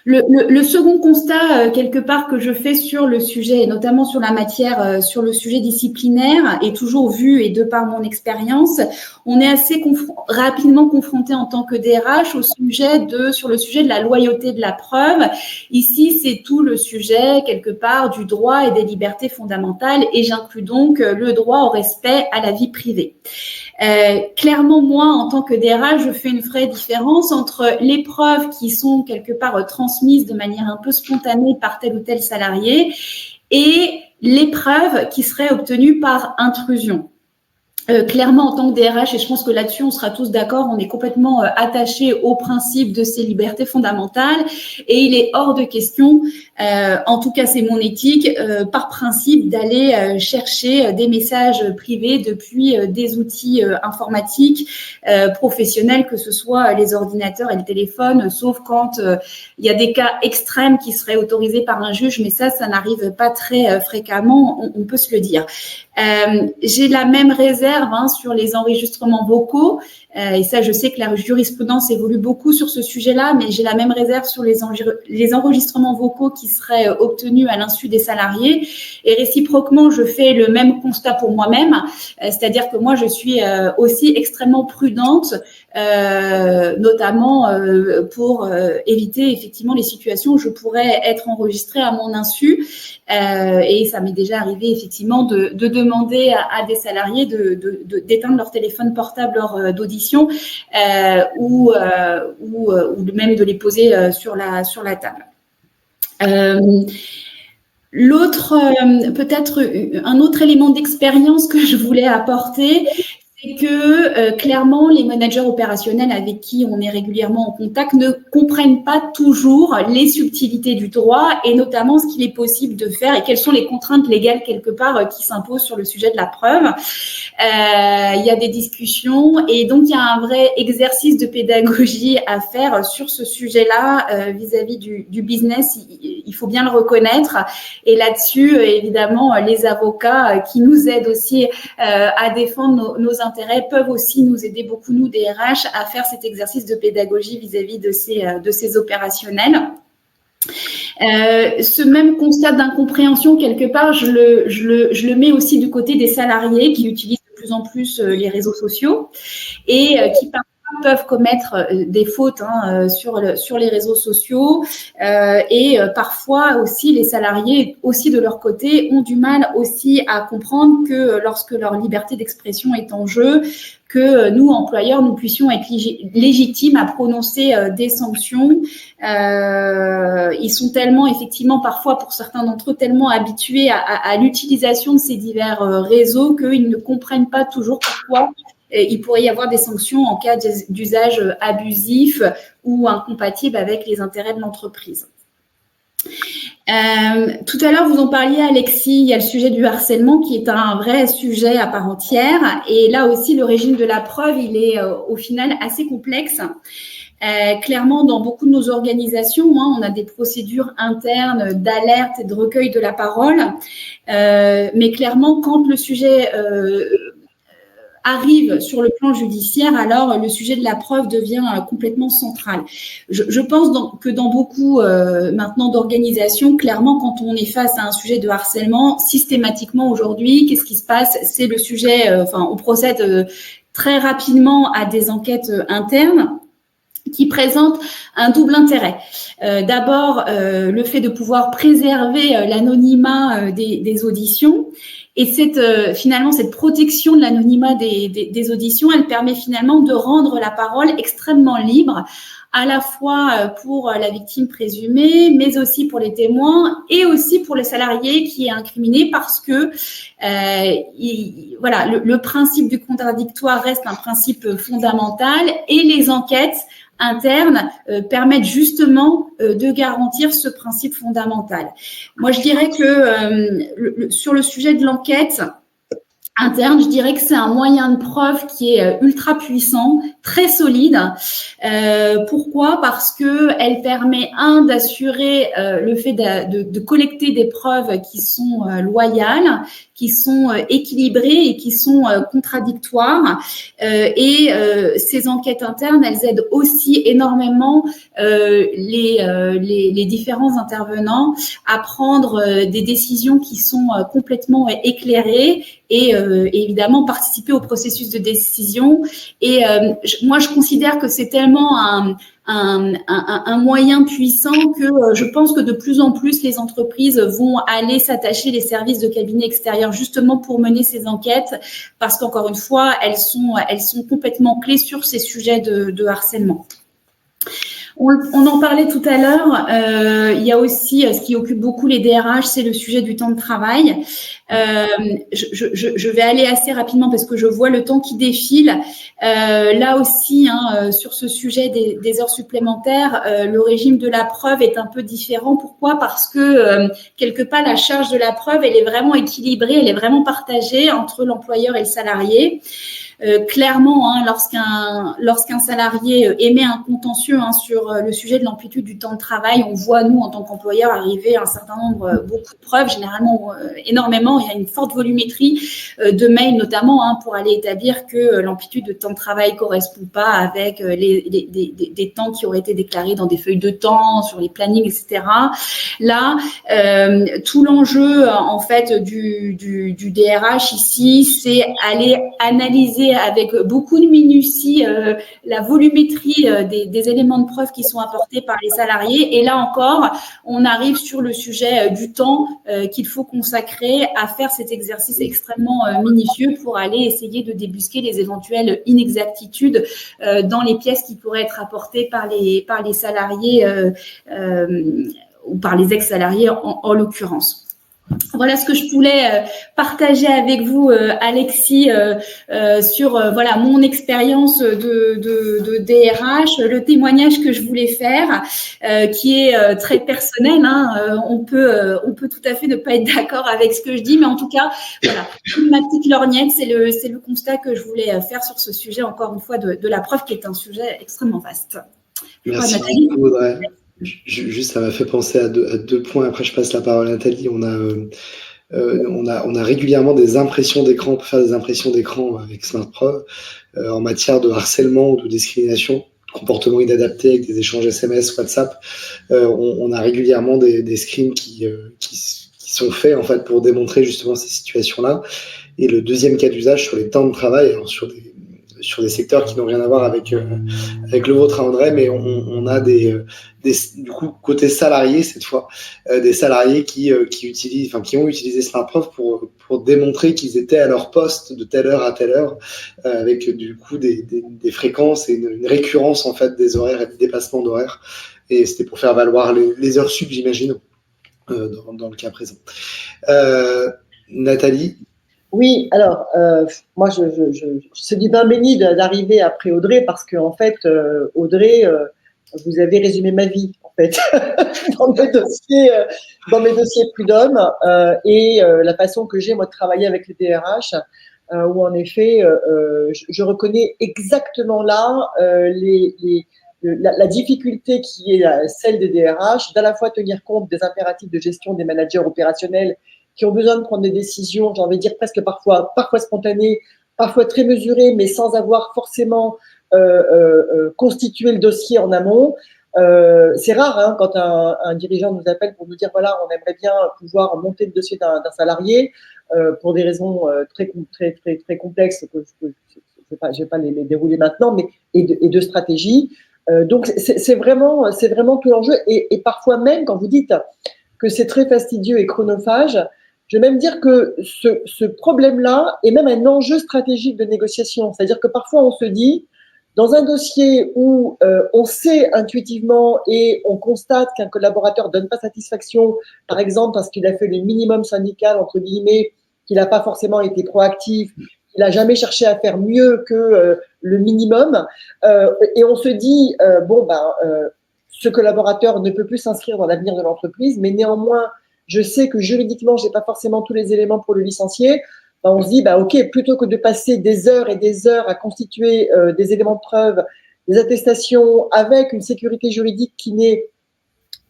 Le second constat, quelque part, que je fais sur le sujet, et notamment sur la matière, sur le sujet disciplinaire, et toujours vu et de par mon expérience, on est assez rapidement confronté en tant que DRH sur le sujet de la loyauté de la preuve. Ici, c'est tout le sujet, quelque part, du droit et des libertés fondamentales, et j'inclus donc le droit au respect à la vie privée. Clairement, moi, en tant que DRH, je fais une vraie différence entre les preuves qui sont quelque part transmises de manière un peu spontanée par tel ou tel salarié et les preuves qui seraient obtenues par intrusion. Clairement, en tant que DRH, et je pense que là-dessus, on sera tous d'accord, on est complètement attachés au principe de ces libertés fondamentales et il est hors de question, en tout cas c'est mon éthique, par principe d'aller chercher des messages privés depuis des outils informatiques professionnels, que ce soit les ordinateurs et le téléphone, sauf quand il y a des cas extrêmes qui seraient autorisés par un juge, mais ça n'arrive pas très fréquemment, on peut se le dire. J'ai la même réserve réserve sur les enregistrements vocaux. Et ça, je sais que la jurisprudence évolue beaucoup sur ce sujet-là, mais j'ai la même réserve sur les enregistrements vocaux qui seraient obtenus à l'insu des salariés. Et réciproquement, je fais le même constat pour moi-même, c'est-à-dire que moi, je suis aussi extrêmement prudente, notamment pour éviter effectivement les situations où je pourrais être enregistrée à mon insu. Et ça m'est déjà arrivé effectivement de demander à des salariés d'éteindre leur téléphone portable lors d'audition ou même de les poser sur la table. Peut-être un autre élément d'expérience que je voulais apporter, c'est que clairement, les managers opérationnels avec qui on est régulièrement en contact ne comprennent pas toujours les subtilités du droit et notamment ce qu'il est possible de faire et quelles sont les contraintes légales quelque part qui s'imposent sur le sujet de la preuve. Il y a des discussions et donc il y a un vrai exercice de pédagogie à faire sur ce sujet-là vis-à-vis du business. Il faut bien le reconnaître et là-dessus, évidemment, les avocats qui nous aident aussi à défendre nos intérêts peuvent aussi nous aider beaucoup, nous, DRH, à faire cet exercice de pédagogie vis-à-vis de ces opérationnels. Ce même constat d'incompréhension, quelque part, je le mets aussi du côté des salariés qui utilisent de plus en plus les réseaux sociaux et qui parfois peuvent commettre des fautes sur les réseaux sociaux et parfois aussi les salariés aussi de leur côté ont du mal aussi à comprendre que lorsque leur liberté d'expression est en jeu, que nous, employeurs, nous puissions être légitimes à prononcer des sanctions. Ils sont tellement, effectivement, parfois, pour certains d'entre eux, tellement habitués à l'utilisation de ces divers réseaux qu'ils ne comprennent pas toujours pourquoi il pourrait y avoir des sanctions en cas d'usage abusif ou incompatible avec les intérêts de l'entreprise. Tout à l'heure, vous en parliez, Alexis, il y a le sujet du harcèlement qui est un vrai sujet à part entière. Et là aussi, le régime de la preuve, il est au final assez complexe. Clairement, dans beaucoup de nos organisations, on a des procédures internes d'alerte et de recueil de la parole. Mais clairement, quand le sujet arrive sur le plan judiciaire, alors le sujet de la preuve devient complètement central. Je pense que dans beaucoup maintenant d'organisations, clairement, quand on est face à un sujet de harcèlement, systématiquement aujourd'hui, qu'est-ce qui se passe? C'est le sujet, on procède très rapidement à des enquêtes internes qui présentent un double intérêt. D'abord, le fait de pouvoir préserver l'anonymat des auditions. Et finalement, cette protection de l'anonymat des auditions, elle permet finalement de rendre la parole extrêmement libre, à la fois pour la victime présumée, mais aussi pour les témoins et aussi pour le salarié qui est incriminé parce que le principe du contradictoire reste un principe fondamental et les enquêtes internes permettent justement de garantir ce principe fondamental. Moi, je dirais que sur le sujet de l'enquête interne, je dirais que c'est un moyen de preuve qui est ultra puissant, très solide. Pourquoi? Parce que elle permet d'assurer le fait de collecter des preuves qui sont loyales, qui sont équilibrées et qui sont contradictoires. Et ces enquêtes internes, elles aident aussi énormément les différents intervenants à prendre des décisions qui sont complètement éclairées et évidemment participer au processus de décision. Et moi, je considère que c'est tellement un moyen puissant que je pense que de plus en plus les entreprises vont aller s'attacher les services de cabinet extérieur justement pour mener ces enquêtes parce qu'encore une fois, elles sont complètement clés sur ces sujets de harcèlement. On en parlait tout à l'heure, il y a aussi ce qui occupe beaucoup les DRH, c'est le sujet du temps de travail. Je vais aller assez rapidement parce que je vois le temps qui défile. Là aussi, sur ce sujet des heures supplémentaires, le régime de la preuve est un peu différent. Pourquoi? Parce que quelque part, la charge de la preuve, elle est vraiment équilibrée, elle est vraiment partagée entre l'employeur et le salarié. Clairement, lorsqu'un salarié émet un contentieux sur le sujet de l'amplitude du temps de travail, on voit, nous, en tant qu'employeur, arriver un certain nombre, beaucoup de preuves, généralement énormément, évidemment, il y a une forte volumétrie de mails, notamment pour aller établir que l'amplitude de temps de travail ne correspond pas avec des temps qui auraient été déclarés dans des feuilles de temps, sur les plannings, etc. Là, tout l'enjeu en fait du DRH ici, c'est aller analyser avec beaucoup de minutie la volumétrie des éléments de preuve qui sont apportés par les salariés. Et là encore, on arrive sur le sujet du temps qu'il faut consacrer à faire cet exercice extrêmement minutieux pour aller essayer de débusquer les éventuelles inexactitudes dans les pièces qui pourraient être apportées par les salariés ou par les ex-salariés en l'occurrence. Voilà ce que je voulais partager avec vous, Alexis, sur voilà mon expérience de DRH, le témoignage que je voulais faire, qui est très personnel. On peut tout à fait ne pas être d'accord avec ce que je dis, mais en tout cas, voilà, ma petite lorgnette, c'est le constat que je voulais faire sur ce sujet, encore une fois, de la preuve, qui est un sujet extrêmement vaste. Merci beaucoup, Audrey. Juste, ça m'a fait penser à deux points. Après, je passe la parole à Nathalie. On a régulièrement des impressions d'écran. On peut faire des impressions d'écran avec SmartPreuve en matière de harcèlement ou de discrimination, de comportement inadapté avec des échanges SMS, WhatsApp. On a régulièrement des screens qui sont faits en fait pour démontrer justement ces situations-là. Et le deuxième cas d'usage sur les temps de travail, alors sur des secteurs qui n'ont rien à voir avec le vôtre, André, mais on a du coup, côté salarié cette fois, des salariés qui ont utilisé SmartPreuve pour démontrer qu'ils étaient à leur poste de telle heure à telle heure, avec du coup des fréquences et une récurrence en fait des horaires et des dépassements d'horaires. Et c'était pour faire valoir les heures sup, j'imagine, dans le cas présent. Nathalie. Oui, alors, moi, c'est du pain béni d'arriver après Audrey, parce que, en fait, Audrey, vous avez résumé ma vie, en fait, dans mes dossiers Prud'homme, et la façon que j'ai, moi, de travailler avec les DRH, où, en effet, je reconnais exactement là la difficulté qui est celle des DRH, d'à la fois tenir compte des impératifs de gestion des managers opérationnels qui ont besoin de prendre des décisions, j'ai envie de dire presque parfois spontanées, parfois très mesurées, mais sans avoir forcément constitué le dossier en amont. C'est rare quand un dirigeant nous appelle pour nous dire voilà, on aimerait bien pouvoir monter le dossier d'un salarié pour des raisons très complexes que je ne vais pas les dérouler maintenant, mais et de stratégie. Donc c'est vraiment tout l'enjeu, et parfois même quand vous dites que c'est très fastidieux et chronophage, je vais même dire que ce problème-là est même un enjeu stratégique de négociation. C'est-à-dire que parfois on se dit, dans un dossier où on sait intuitivement et on constate qu'un collaborateur ne donne pas satisfaction, par exemple parce qu'il a fait le minimum syndical, entre guillemets, qu'il n'a pas forcément été proactif, qu'il n'a jamais cherché à faire mieux que le minimum, et on se dit, ce collaborateur ne peut plus s'inscrire dans l'avenir de l'entreprise, mais néanmoins, je sais que juridiquement, je n'ai pas forcément tous les éléments pour le licencier. On se dit, ok, plutôt que de passer des heures et des heures à constituer des éléments de preuve, des attestations avec une sécurité juridique qui n'est,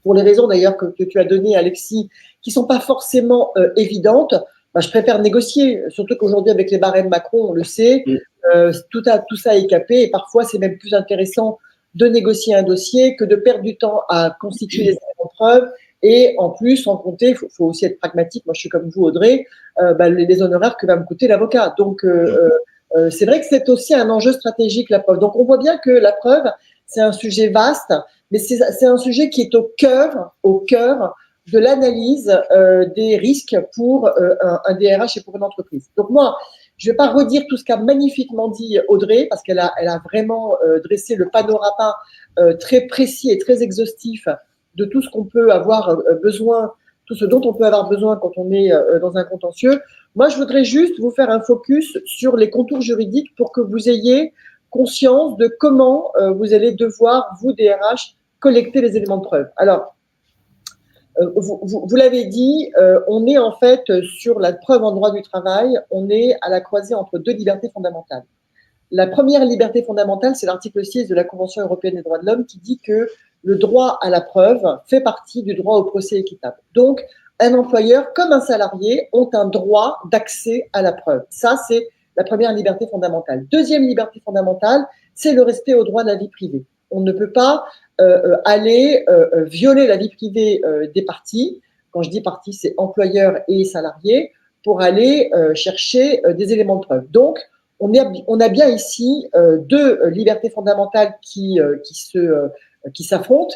pour les raisons d'ailleurs que tu as données, Alexis, qui ne sont pas forcément évidentes, je préfère négocier. Surtout qu'aujourd'hui, avec les barèmes Macron, on le sait, tout ça est capé, et parfois, c'est même plus intéressant de négocier un dossier que de perdre du temps à constituer des éléments de preuve. Et en plus, sans compter, il faut aussi être pragmatique. Moi, je suis comme vous, Audrey, les honoraires que va me coûter l'avocat. Donc, c'est vrai que c'est aussi un enjeu stratégique, la preuve. Donc, on voit bien que la preuve, c'est un sujet vaste, mais c'est un sujet qui est au cœur de l'analyse des risques pour un DRH et pour une entreprise. Donc, moi, je ne vais pas redire tout ce qu'a magnifiquement dit Audrey, parce qu'elle a vraiment dressé le panorama très précis et très exhaustif de tout ce qu'on peut avoir besoin, tout ce dont on peut avoir besoin quand on est dans un contentieux. Moi, je voudrais juste vous faire un focus sur les contours juridiques pour que vous ayez conscience de comment vous allez devoir, vous, DRH, collecter les éléments de preuve. Alors, vous l'avez dit, on est en fait sur la preuve en droit du travail, on est à la croisée entre deux libertés fondamentales. La première liberté fondamentale, c'est l'article 6 de la Convention européenne des droits de l'homme qui dit que le droit à la preuve fait partie du droit au procès équitable. Donc, un employeur comme un salarié ont un droit d'accès à la preuve. Ça, c'est la première liberté fondamentale. Deuxième liberté fondamentale, c'est le respect au droit de la vie privée. On ne peut pas aller violer la vie privée des parties. Quand je dis parties, c'est employeurs et salariés, pour aller chercher des éléments de preuve. Donc, on a bien ici deux libertés fondamentales qui s'affrontent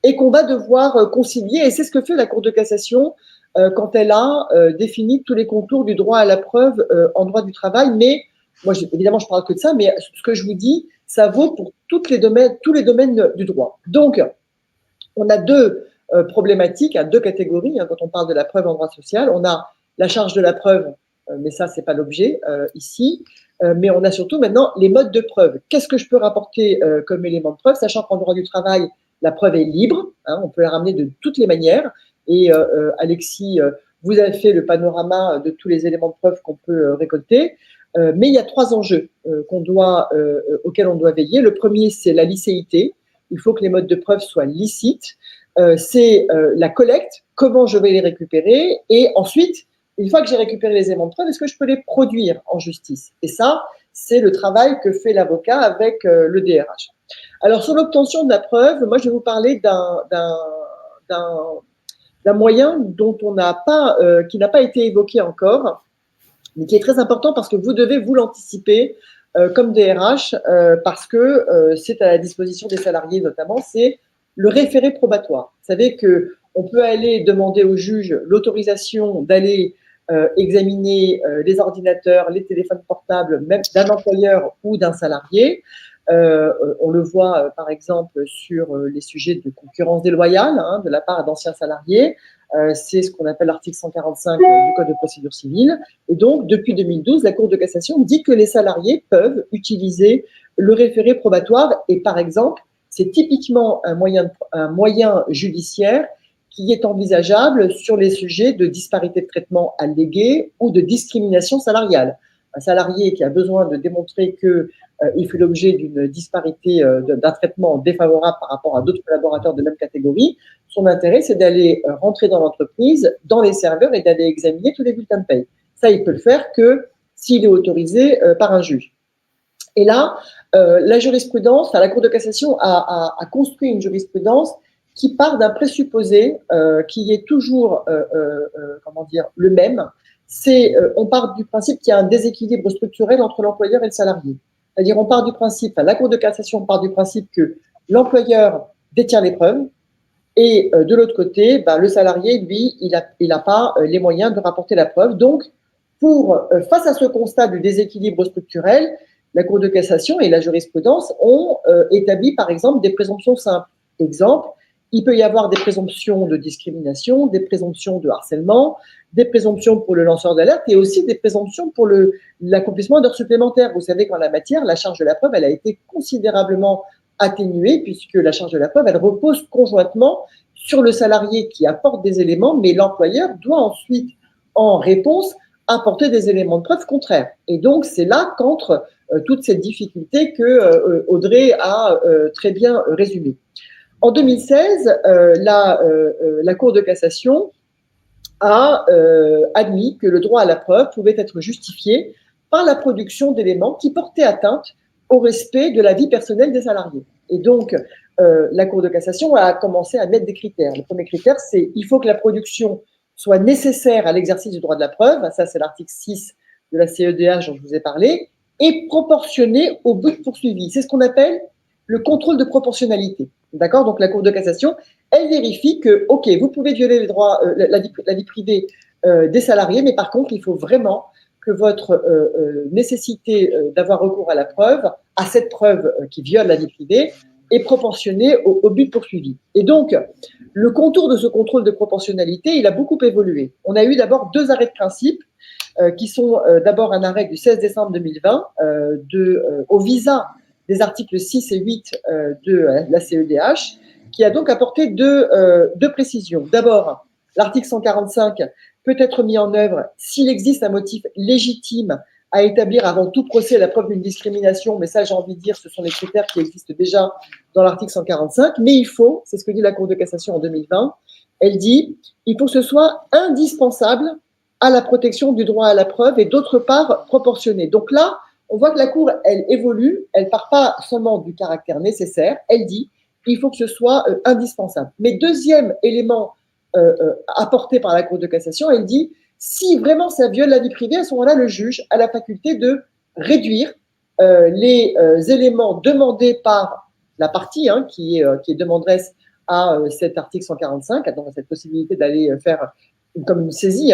et qu'on va devoir concilier. Et c'est ce que fait la Cour de cassation quand elle a défini tous les contours du droit à la preuve en droit du travail. Mais moi, évidemment, je parle que de ça, mais ce que je vous dis, ça vaut pour tous les domaines du droit. Donc, on a deux problématiques, deux catégories quand on parle de la preuve en droit social. On a la charge de la preuve, mais ça, c'est pas l'objet ici. Mais on a surtout maintenant les modes de preuve. Qu'est-ce que je peux rapporter comme élément de preuve, sachant qu'en droit du travail, la preuve est libre, on peut la ramener de toutes les manières. Et Alexis, vous avez fait le panorama de tous les éléments de preuve qu'on peut récolter. Mais il y a trois enjeux auxquels on doit veiller. Le premier, c'est la licéité. Il faut que les modes de preuve soient licites. C'est la collecte, comment je vais les récupérer. Et ensuite, une fois que j'ai récupéré les éléments de preuve, est-ce que je peux les produire en justice? Et ça, c'est le travail que fait l'avocat avec le DRH. Alors, sur l'obtention de la preuve, moi, je vais vous parler d'un moyen dont qui n'a pas été évoqué encore, mais qui est très important parce que vous devez vous l'anticiper comme DRH, parce que c'est à la disposition des salariés notamment, c'est le référé probatoire. Vous savez qu'on peut aller demander au juge l'autorisation d'aller examiner les ordinateurs, les téléphones portables, même d'un employeur ou d'un salarié. On le voit par exemple sur les sujets de concurrence déloyale de la part d'anciens salariés. C'est ce qu'on appelle l'article 145 du Code de procédure civile. Et donc, depuis 2012, la Cour de cassation dit que les salariés peuvent utiliser le référé probatoire. Et par exemple, c'est typiquement un moyen judiciaire qui est envisageable sur les sujets de disparité de traitement alléguée ou de discrimination salariale. Un salarié qui a besoin de démontrer qu'il fait l'objet d'une disparité, d'un traitement défavorable par rapport à d'autres collaborateurs de même catégorie, son intérêt, c'est d'aller rentrer dans l'entreprise, dans les serveurs et d'aller examiner tous les bulletins de paye. Ça, il peut le faire que s'il est autorisé par un juge. Et là, la jurisprudence, la Cour de cassation a construit une jurisprudence qui part d'un présupposé qui est toujours, le même. On part du principe qu'il y a un déséquilibre structurel entre l'employeur et le salarié. C'est-à-dire, on part du principe, la Cour de cassation part du principe que l'employeur détient les preuves et de l'autre côté, le salarié, lui, il n'a pas les moyens de rapporter la preuve. Donc, face à ce constat du déséquilibre structurel, la Cour de cassation et la jurisprudence ont établi, par exemple, des présomptions simples. Exemple, il peut y avoir des présomptions de discrimination, des présomptions de harcèlement, des présomptions pour le lanceur d'alerte et aussi des présomptions pour l'accomplissement d'heures supplémentaires. Vous savez qu'en la matière, la charge de la preuve, elle a été considérablement atténuée puisque la charge de la preuve, elle repose conjointement sur le salarié qui apporte des éléments, mais l'employeur doit ensuite, en réponse, apporter des éléments de preuve contraires. Et donc, c'est là qu'entre toutes ces difficultés que Audrey a très bien résumées. En 2016, la Cour de cassation a admis que le droit à la preuve pouvait être justifié par la production d'éléments qui portaient atteinte au respect de la vie personnelle des salariés. Et donc, la Cour de cassation a commencé à mettre des critères. Le premier critère, c'est il faut que la production soit nécessaire à l'exercice du droit de la preuve, ça c'est l'article 6 de la CEDH dont je vous ai parlé, et proportionnée au but poursuivi. C'est ce qu'on appelle le contrôle de proportionnalité. D'accord? Donc la Cour de cassation, elle vérifie que, ok, vous pouvez violer les droits, la vie privée des salariés, mais par contre, il faut vraiment que votre nécessité d'avoir recours à la preuve, à cette preuve qui viole la vie privée, est proportionnée au but poursuivi. Et donc, le contour de ce contrôle de proportionnalité, il a beaucoup évolué. On a eu d'abord deux arrêts de principe qui sont d'abord un arrêt du 16 décembre 2020 au visa des articles 6 et 8 de la CEDH, qui a donc apporté deux précisions. D'abord, l'article 145 peut être mis en œuvre s'il existe un motif légitime à établir avant tout procès la preuve d'une discrimination, mais ça, j'ai envie de dire, ce sont les critères qui existent déjà dans l'article 145, mais il faut, c'est ce que dit la Cour de cassation en 2020, Elle dit il faut que ce soit indispensable à la protection du droit à la preuve et d'autre part proportionné. Donc là, on voit que la Cour, elle évolue, elle ne part pas seulement du caractère nécessaire, elle dit il faut que ce soit indispensable. Mais deuxième élément apporté par la Cour de cassation, elle dit si vraiment ça viole la vie privée, à ce moment-là, le juge a la faculté de réduire les éléments demandés par la partie qui est demanderesse à cet article 145, donc cette possibilité d'aller faire comme une saisie,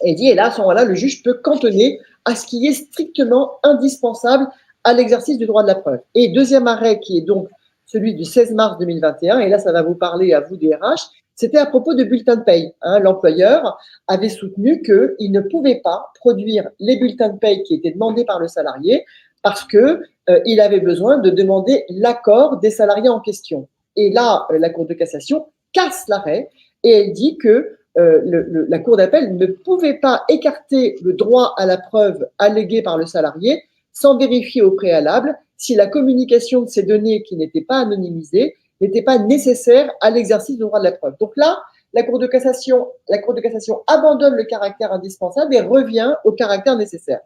et dit, et là, à ce moment-là, le juge peut cantonner à ce qui est strictement indispensable à l'exercice du droit de la preuve. Et deuxième arrêt, qui est donc celui du 16 mars 2021, et là, ça va vous parler à vous des RH, c'était à propos de bulletins de paye. L'employeur avait soutenu qu'il ne pouvait pas produire les bulletins de paye qui étaient demandés par le salarié parce qu'il avait besoin de demander l'accord des salariés en question. Et là, la Cour de cassation casse l'arrêt et elle dit que la Cour d'appel ne pouvait pas écarter le droit à la preuve allégué par le salarié sans vérifier au préalable si la communication de ces données qui n'étaient pas anonymisées n'était pas nécessaire à l'exercice du droit de la preuve. Donc là, la Cour de cassation abandonne le caractère indispensable et revient au caractère nécessaire.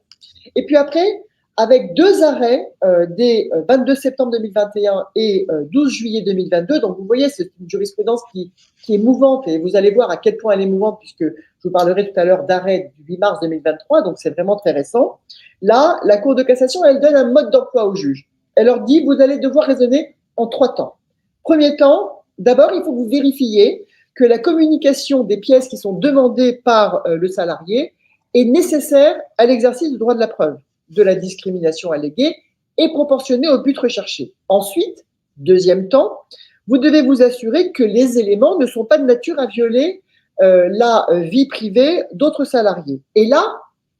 Et puis après, avec deux arrêts des 22 septembre 2021 et 12 juillet 2022. Donc, vous voyez, c'est une jurisprudence qui est mouvante et vous allez voir à quel point elle est mouvante puisque je vous parlerai tout à l'heure d'arrêt du 8 mars 2023, donc c'est vraiment très récent. Là, la Cour de cassation, elle donne un mode d'emploi aux juges. Elle leur dit, vous allez devoir raisonner en 3 temps. Premier temps, d'abord, il faut que vous vérifier que la communication des pièces qui sont demandées par le salarié est nécessaire à l'exercice du droit de la preuve, de la discrimination alléguée et proportionnée au but recherché. Ensuite, deuxième temps, vous devez vous assurer que les éléments ne sont pas de nature à violer la vie privée d'autres salariés. Et là,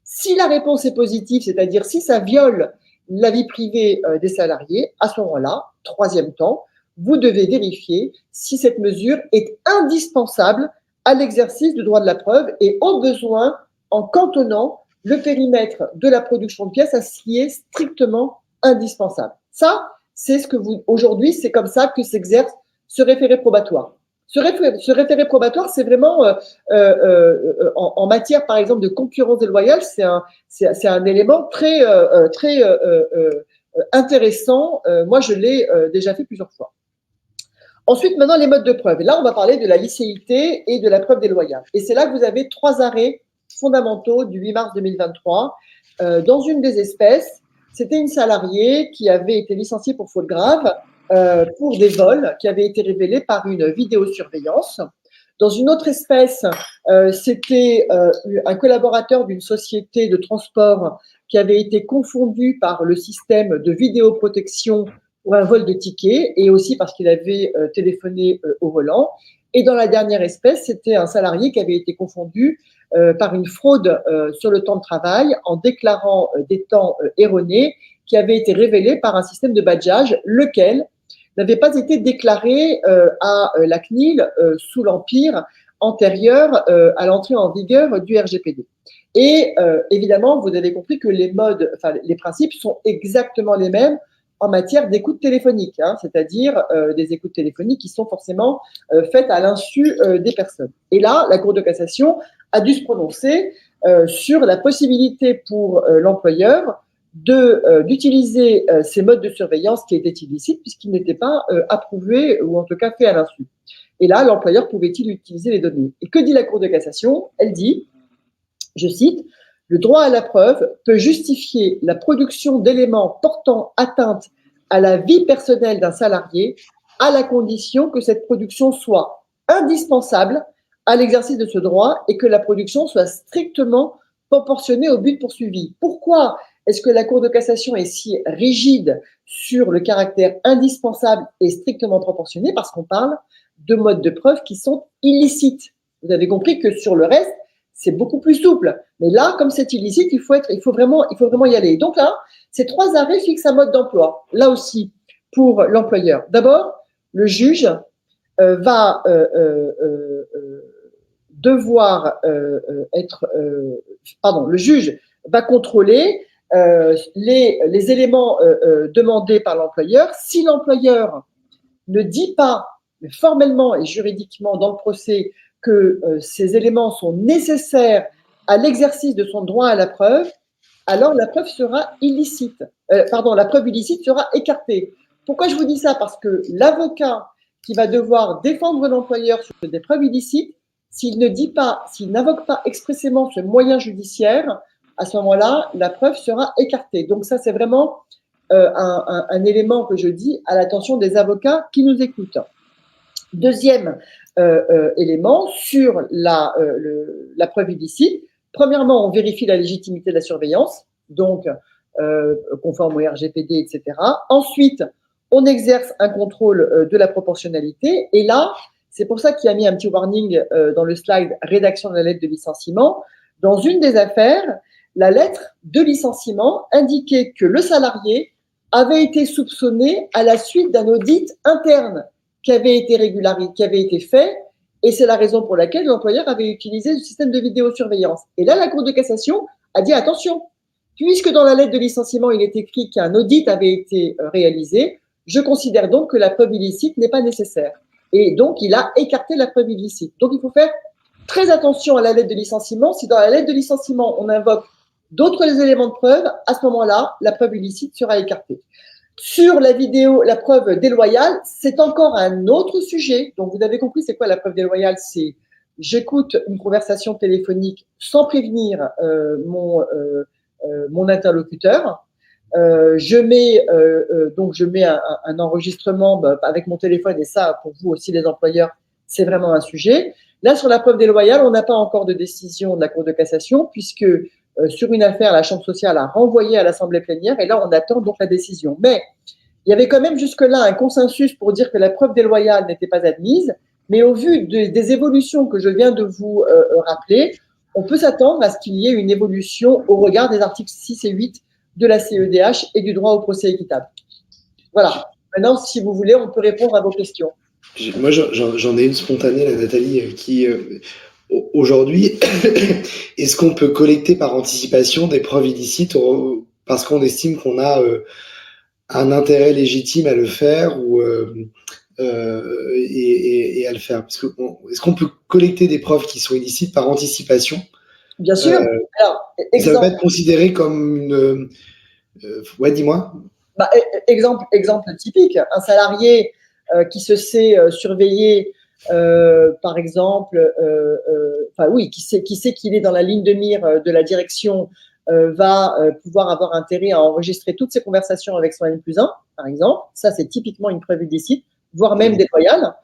si la réponse est positive, c'est-à-dire si ça viole la vie privée des salariés, à ce moment-là, troisième temps, vous devez vérifier si cette mesure est indispensable à l'exercice du droit de la preuve et au besoin en cantonnant le périmètre de la production de pièces à ce qui est strictement indispensable. Ça, c'est ce que vous, aujourd'hui, c'est comme ça que s'exerce ce référé probatoire. Ce référé probatoire, c'est vraiment, en matière, par exemple, de concurrence déloyale, c'est un élément très intéressant. Moi, je l'ai déjà fait plusieurs fois. Ensuite, maintenant, les modes de preuve. Et là, on va parler de la licéité et de la preuve déloyale. Et c'est là que vous avez 3 arrêts fondamentaux du 8 mars 2023. Dans une des espèces, c'était une salariée qui avait été licenciée pour faute grave pour des vols qui avaient été révélés par une vidéosurveillance. Dans une autre espèce, c'était un collaborateur d'une société de transport qui avait été confondu par le système de vidéoprotection pour un vol de tickets et aussi parce qu'il avait téléphoné au volant. Et dans la dernière espèce, c'était un salarié qui avait été confondu par une fraude sur le temps de travail en déclarant des temps erronés qui avaient été révélés par un système de badgeage, lequel n'avait pas été déclaré à la CNIL sous l'empire antérieur à l'entrée en vigueur du RGPD. Et évidemment, vous avez compris que les principes sont exactement les mêmes en matière d'écoute téléphonique, c'est-à-dire des écoutes téléphoniques qui sont forcément faites à l'insu des personnes. Et là, la Cour de cassation a dû se prononcer sur la possibilité pour l'employeur d'utiliser ces modes de surveillance qui étaient illicites puisqu'ils n'étaient pas approuvés ou en tout cas faits à l'insu. Et là, l'employeur pouvait-il utiliser les données? Et que dit la Cour de cassation? Elle dit, je cite, « Le droit à la preuve peut justifier la production d'éléments portant atteinte à la vie personnelle d'un salarié à la condition que cette production soit indispensable à l'exercice de ce droit et que la production soit strictement proportionnée au but poursuivi. » Pourquoi est-ce que la Cour de cassation est si rigide sur le caractère indispensable et strictement proportionné? Parce qu'on parle de modes de preuve qui sont illicites. Vous avez compris que sur le reste, c'est beaucoup plus souple. Mais là, comme c'est illicite, il faut vraiment y aller. Donc là, ces 3 arrêts fixent un mode d'emploi. Là aussi, pour l'employeur. D'abord, le juge va le juge va contrôler les éléments demandés par l'employeur. Si l'employeur ne dit pas mais formellement et juridiquement dans le procès que ces éléments sont nécessaires à l'exercice de son droit à la preuve, alors la preuve sera illicite. La preuve illicite sera écartée. Pourquoi je vous dis ça? Parce que l'avocat qui va devoir défendre l'employeur sur des preuves illicites, s'il n'invoque pas expressément ce moyen judiciaire, à ce moment-là, la preuve sera écartée. Donc ça, c'est vraiment un élément que je dis à l'attention des avocats qui nous écoutent. Deuxième élément sur la preuve illicite. Premièrement, on vérifie la légitimité de la surveillance, donc conforme au RGPD, etc. Ensuite, on exerce un contrôle de la proportionnalité. Et là, c'est pour ça qu'il a mis un petit warning dans le slide « Rédaction de la lettre de licenciement ». Dans une des affaires, la lettre de licenciement indiquait que le salarié avait été soupçonné à la suite d'un audit interne qui avait été fait, et c'est la raison pour laquelle l'employeur avait utilisé le système de vidéosurveillance. Et là, la Cour de cassation a dit attention, puisque dans la lettre de licenciement, il est écrit qu'un audit avait été réalisé, je considère donc que la preuve illicite n'est pas nécessaire. Et donc, il a écarté la preuve illicite. Donc, il faut faire très attention à la lettre de licenciement. Si dans la lettre de licenciement, on invoque d'autres éléments de preuve, à ce moment-là, la preuve illicite sera écartée. Sur la vidéo, la preuve déloyale, c'est encore un autre sujet. Donc, vous avez compris, c'est quoi la preuve déloyale? C'est j'écoute une conversation téléphonique sans prévenir mon interlocuteur. Je mets un enregistrement avec mon téléphone, et ça, pour vous aussi les employeurs, c'est vraiment un sujet. Là, sur la preuve déloyale, on n'a pas encore de décision de la Cour de cassation, puisque sur une affaire, la Chambre sociale a renvoyé à l'Assemblée plénière, et là, on attend donc la décision. Mais il y avait quand même jusque-là un consensus pour dire que la preuve déloyale n'était pas admise, mais au vu des évolutions que je viens de vous rappeler, on peut s'attendre à ce qu'il y ait une évolution au regard des articles 6 et 8 de la CEDH et du droit au procès équitable. Voilà. Maintenant, si vous voulez, on peut répondre à vos questions. Moi, j'en ai une spontanée, la Nathalie, qui aujourd'hui, est-ce qu'on peut collecter par anticipation des preuves illicites parce qu'on estime qu'on a un intérêt légitime à le faire et à le faire? Est-ce qu'on peut collecter des preuves qui sont illicites par anticipation? Bien sûr. Alors, ça ne va pas être considéré comme une… ouais, dis-moi. Exemple typique, un salarié qui se sait surveiller, par exemple, qui sait qu'il est dans la ligne de mire de la direction, va pouvoir avoir intérêt à enregistrer toutes ses conversations avec son N+1, par exemple. Ça, c'est typiquement une preuve illicite, voire même déloyale.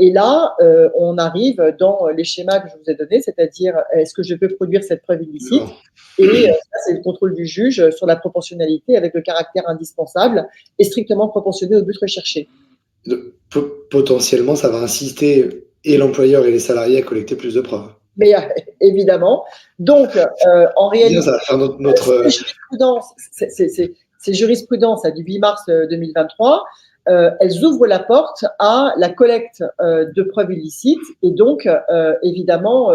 Et là, on arrive dans les schémas que je vous ai donnés, c'est-à-dire, est-ce que je peux produire cette preuve illicite? Et ça, c'est le contrôle du juge sur la proportionnalité avec le caractère indispensable et strictement proportionné au but recherché. Potentiellement, ça va inciter et l'employeur et les salariés à collecter plus de preuves. Mais évidemment. Donc, en réalité, ça va faire notre… ces jurisprudences du 8 mars 2023, elles ouvrent la porte à la collecte de preuves illicites. Et donc, évidemment,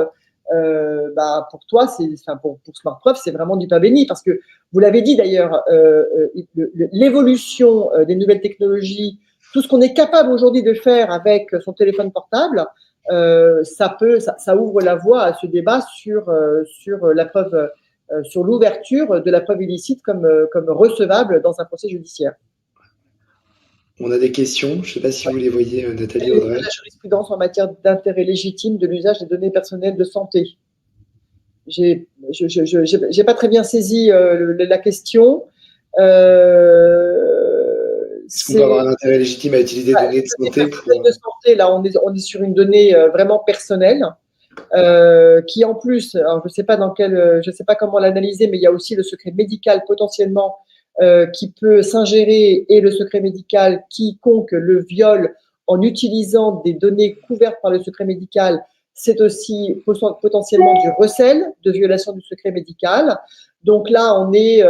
pour toi, pour SmartPreuve, c'est vraiment du pain béni, parce que vous l'avez dit d'ailleurs, l'évolution des nouvelles technologies, tout ce qu'on est capable aujourd'hui de faire avec son téléphone portable, ça ouvre la voie à ce débat sur la preuve, sur l'ouverture de la preuve illicite comme recevable dans un procès judiciaire. On a des questions, je ne sais pas si vous les voyez, Nathalie, Audrey. La jurisprudence en matière d'intérêt légitime de l'usage des données personnelles de santé. J'ai pas très bien saisi la question. Est-ce qu'on peut avoir un intérêt légitime à utiliser des données de santé de santé, là, on est sur une donnée vraiment personnelle, qui en plus, alors je sais pas comment l'analyser, mais il y a aussi le secret médical potentiellement qui peut s'ingérer, et le secret médical, quiconque le viole en utilisant des données couvertes par le secret médical, c'est aussi potentiellement du recel de violation du secret médical. Donc là, on est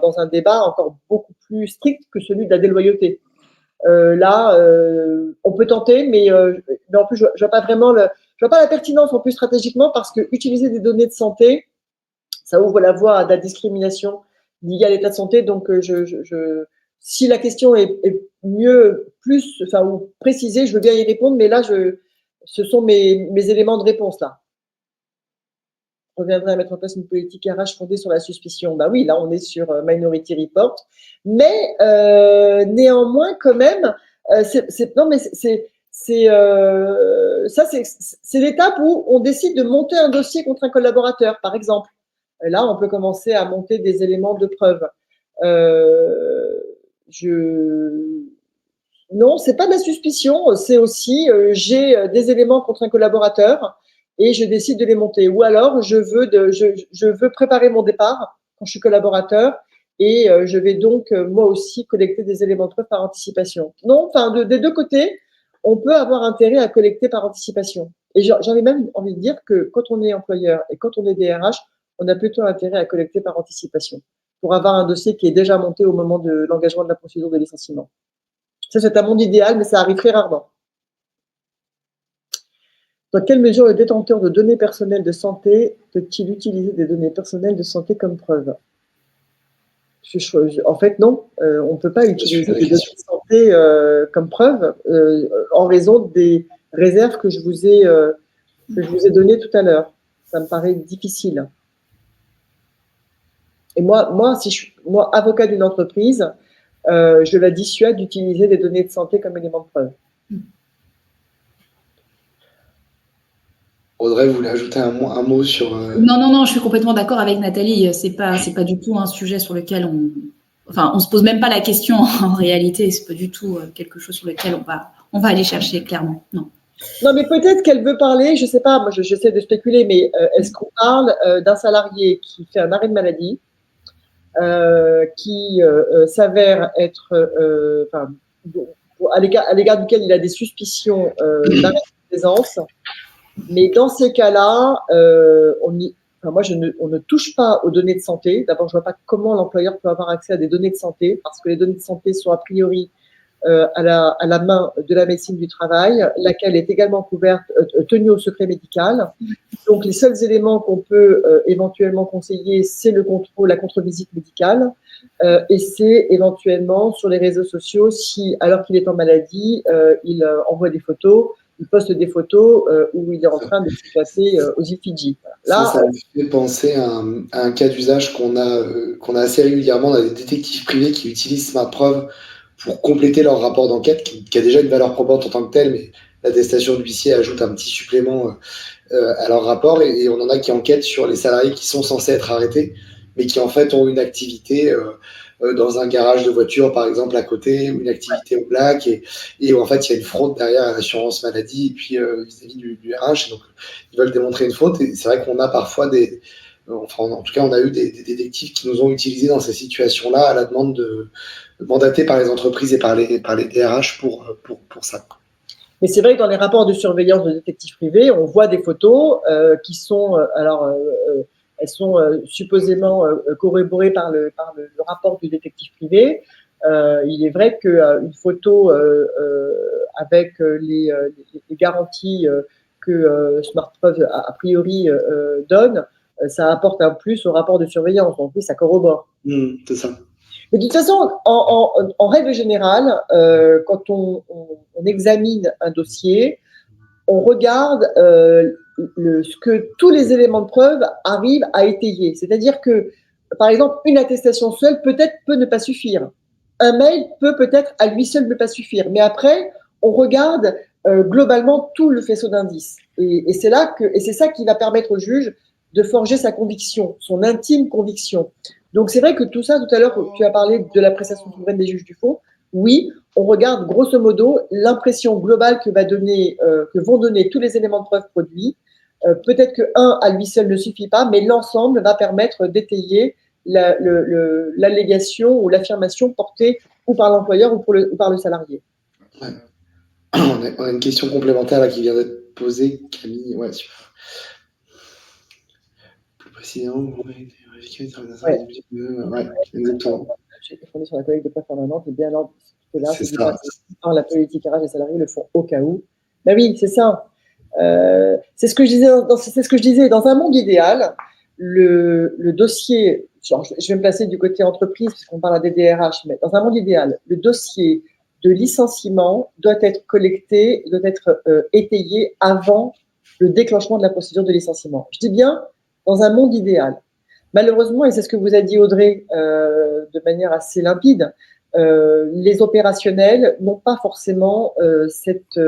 dans un débat encore beaucoup plus strict que celui de la déloyauté. On peut tenter, mais en plus, je vois pas vraiment je vois pas la pertinence en plus stratégiquement, parce que utiliser des données de santé, ça ouvre la voie à de la discrimination liée à l'état de santé. Donc, si la question est ou préciser, je veux bien y répondre, mais là, ce sont mes éléments de réponse là. Reviendrait à mettre en place une politique RH fondée sur la suspicion. Bah oui, là, on est sur Minority Report. Mais néanmoins, quand même, c'est l'étape où on décide de monter un dossier contre un collaborateur, par exemple. Et là, on peut commencer à monter des éléments de preuve. Non, c'est pas de la suspicion, c'est aussi j'ai des éléments contre un collaborateur et je décide de les monter. Ou alors je veux préparer mon départ quand je suis collaborateur et je vais donc moi aussi collecter des éléments de preuve par anticipation. Non, enfin des deux côtés, on peut avoir intérêt à collecter par anticipation. Et j'avais même envie de dire que quand on est employeur et quand on est DRH, on a plutôt intérêt à collecter par anticipation pour avoir un dossier qui est déjà monté au moment de l'engagement de la procédure de licenciement. Ça, c'est un monde idéal, mais ça arrive très rarement. Dans quelle mesure le détenteur de données personnelles de santé peut-il utiliser des données personnelles de santé comme preuve? En fait, non. On ne peut pas utiliser des données de santé comme preuve en raison des réserves que je vous ai données tout à l'heure. Ça me paraît difficile. Et moi, avocat d'une entreprise, je la dissuade d'utiliser des données de santé comme élément de preuve. Audrey, vous voulez ajouter un mot sur… Non, je suis complètement d'accord avec Nathalie. C'est pas du tout un sujet sur lequel on se pose même pas la question en réalité. C'est pas du tout quelque chose sur lequel on va aller chercher, clairement. Non. Non, mais peut-être qu'elle veut parler, je sais pas, moi j'essaie de spéculer, mais est-ce qu'on parle d'un salarié qui fait un arrêt de maladie, qui s'avère être, à l'égard duquel il a des suspicions d'arrêt de présence, mais dans ces cas-là, on ne touche pas aux données de santé. D'abord, je ne vois pas comment l'employeur peut avoir accès à des données de santé, parce que les données de santé sont a priori à la main de la médecine du travail, laquelle est également couverte, tenue au secret médical. Donc, les seuls éléments qu'on peut éventuellement conseiller, c'est le contrôle, la contre-visite médicale, et c'est éventuellement sur les réseaux sociaux, si alors qu'il est en maladie, il envoie des photos, il poste des photos où il est en train de se placer aux îles Fidji. Là, ça me fait penser à un cas d'usage qu'on a assez régulièrement. On a des détectives privés qui utilisent SmartPreuve pour compléter leur rapport d'enquête, qui a déjà une valeur probante en tant que telle, mais l'attestation d'huissier ajoute un petit supplément à leur rapport, et on en a qui enquêtent sur les salariés qui sont censés être arrêtés, mais qui en fait ont une activité dans un garage de voiture, par exemple, à côté, ou une activité au black, et où en fait il y a une fraude derrière à l'assurance maladie, et puis vis-à-vis du RH, et donc ils veulent démontrer une faute, et c'est vrai qu'on a parfois en tout cas on a eu des détectives qui nous ont utilisés dans ces situations-là à la demande mandatés par les entreprises et par les DRH pour ça. Mais c'est vrai que dans les rapports de surveillance de détectives privés, on voit des photos qui sont, elles sont supposément corroborées par le rapport du détective privé. Il est vrai qu'une photo avec les garanties que SmartPreuve a priori donne, ça apporte un plus au rapport de surveillance. Donc oui, ça corrobore. C'est ça. Mais de toute façon, en règle générale, quand on examine un dossier, on regarde ce que tous les éléments de preuve arrivent à étayer. C'est-à-dire que, par exemple, une attestation seule peut ne pas suffire. Un mail peut-être à lui seul ne pas suffire. Mais après, on regarde globalement tout le faisceau d'indices. Et c'est ça qui va permettre au juge de forger sa conviction, son intime conviction. Donc, c'est vrai que tout ça, tout à l'heure, tu as parlé de l'appréciation souveraine des juges du fond. Oui, on regarde grosso modo l'impression globale que vont donner tous les éléments de preuve produits. Peut-être que un à lui seul ne suffit pas, mais l'ensemble va permettre d'étayer l'allégation ou l'affirmation portée ou par l'employeur ou par le salarié. Ouais. On a une question complémentaire là qui vient d'être posée, Camille. Ouais, super. Plus précisément, vous pouvez vérifier exactement. J'ai été fondé sur la collecte de preuves permanente et bien là, c'est ça. La politique RH des salariés le font au cas où. Ben oui, c'est ça. C'est ce que je disais. Dans un monde idéal, le dossier, je vais me placer du côté entreprise puisqu'on parle à des DRH, mais dans un monde idéal, le dossier de licenciement doit être collecté, doit être étayé avant le déclenchement de la procédure de licenciement. Je dis bien dans un monde idéal. Malheureusement, et c'est ce que vous a dit Audrey de manière assez limpide, les opérationnels n'ont pas forcément cette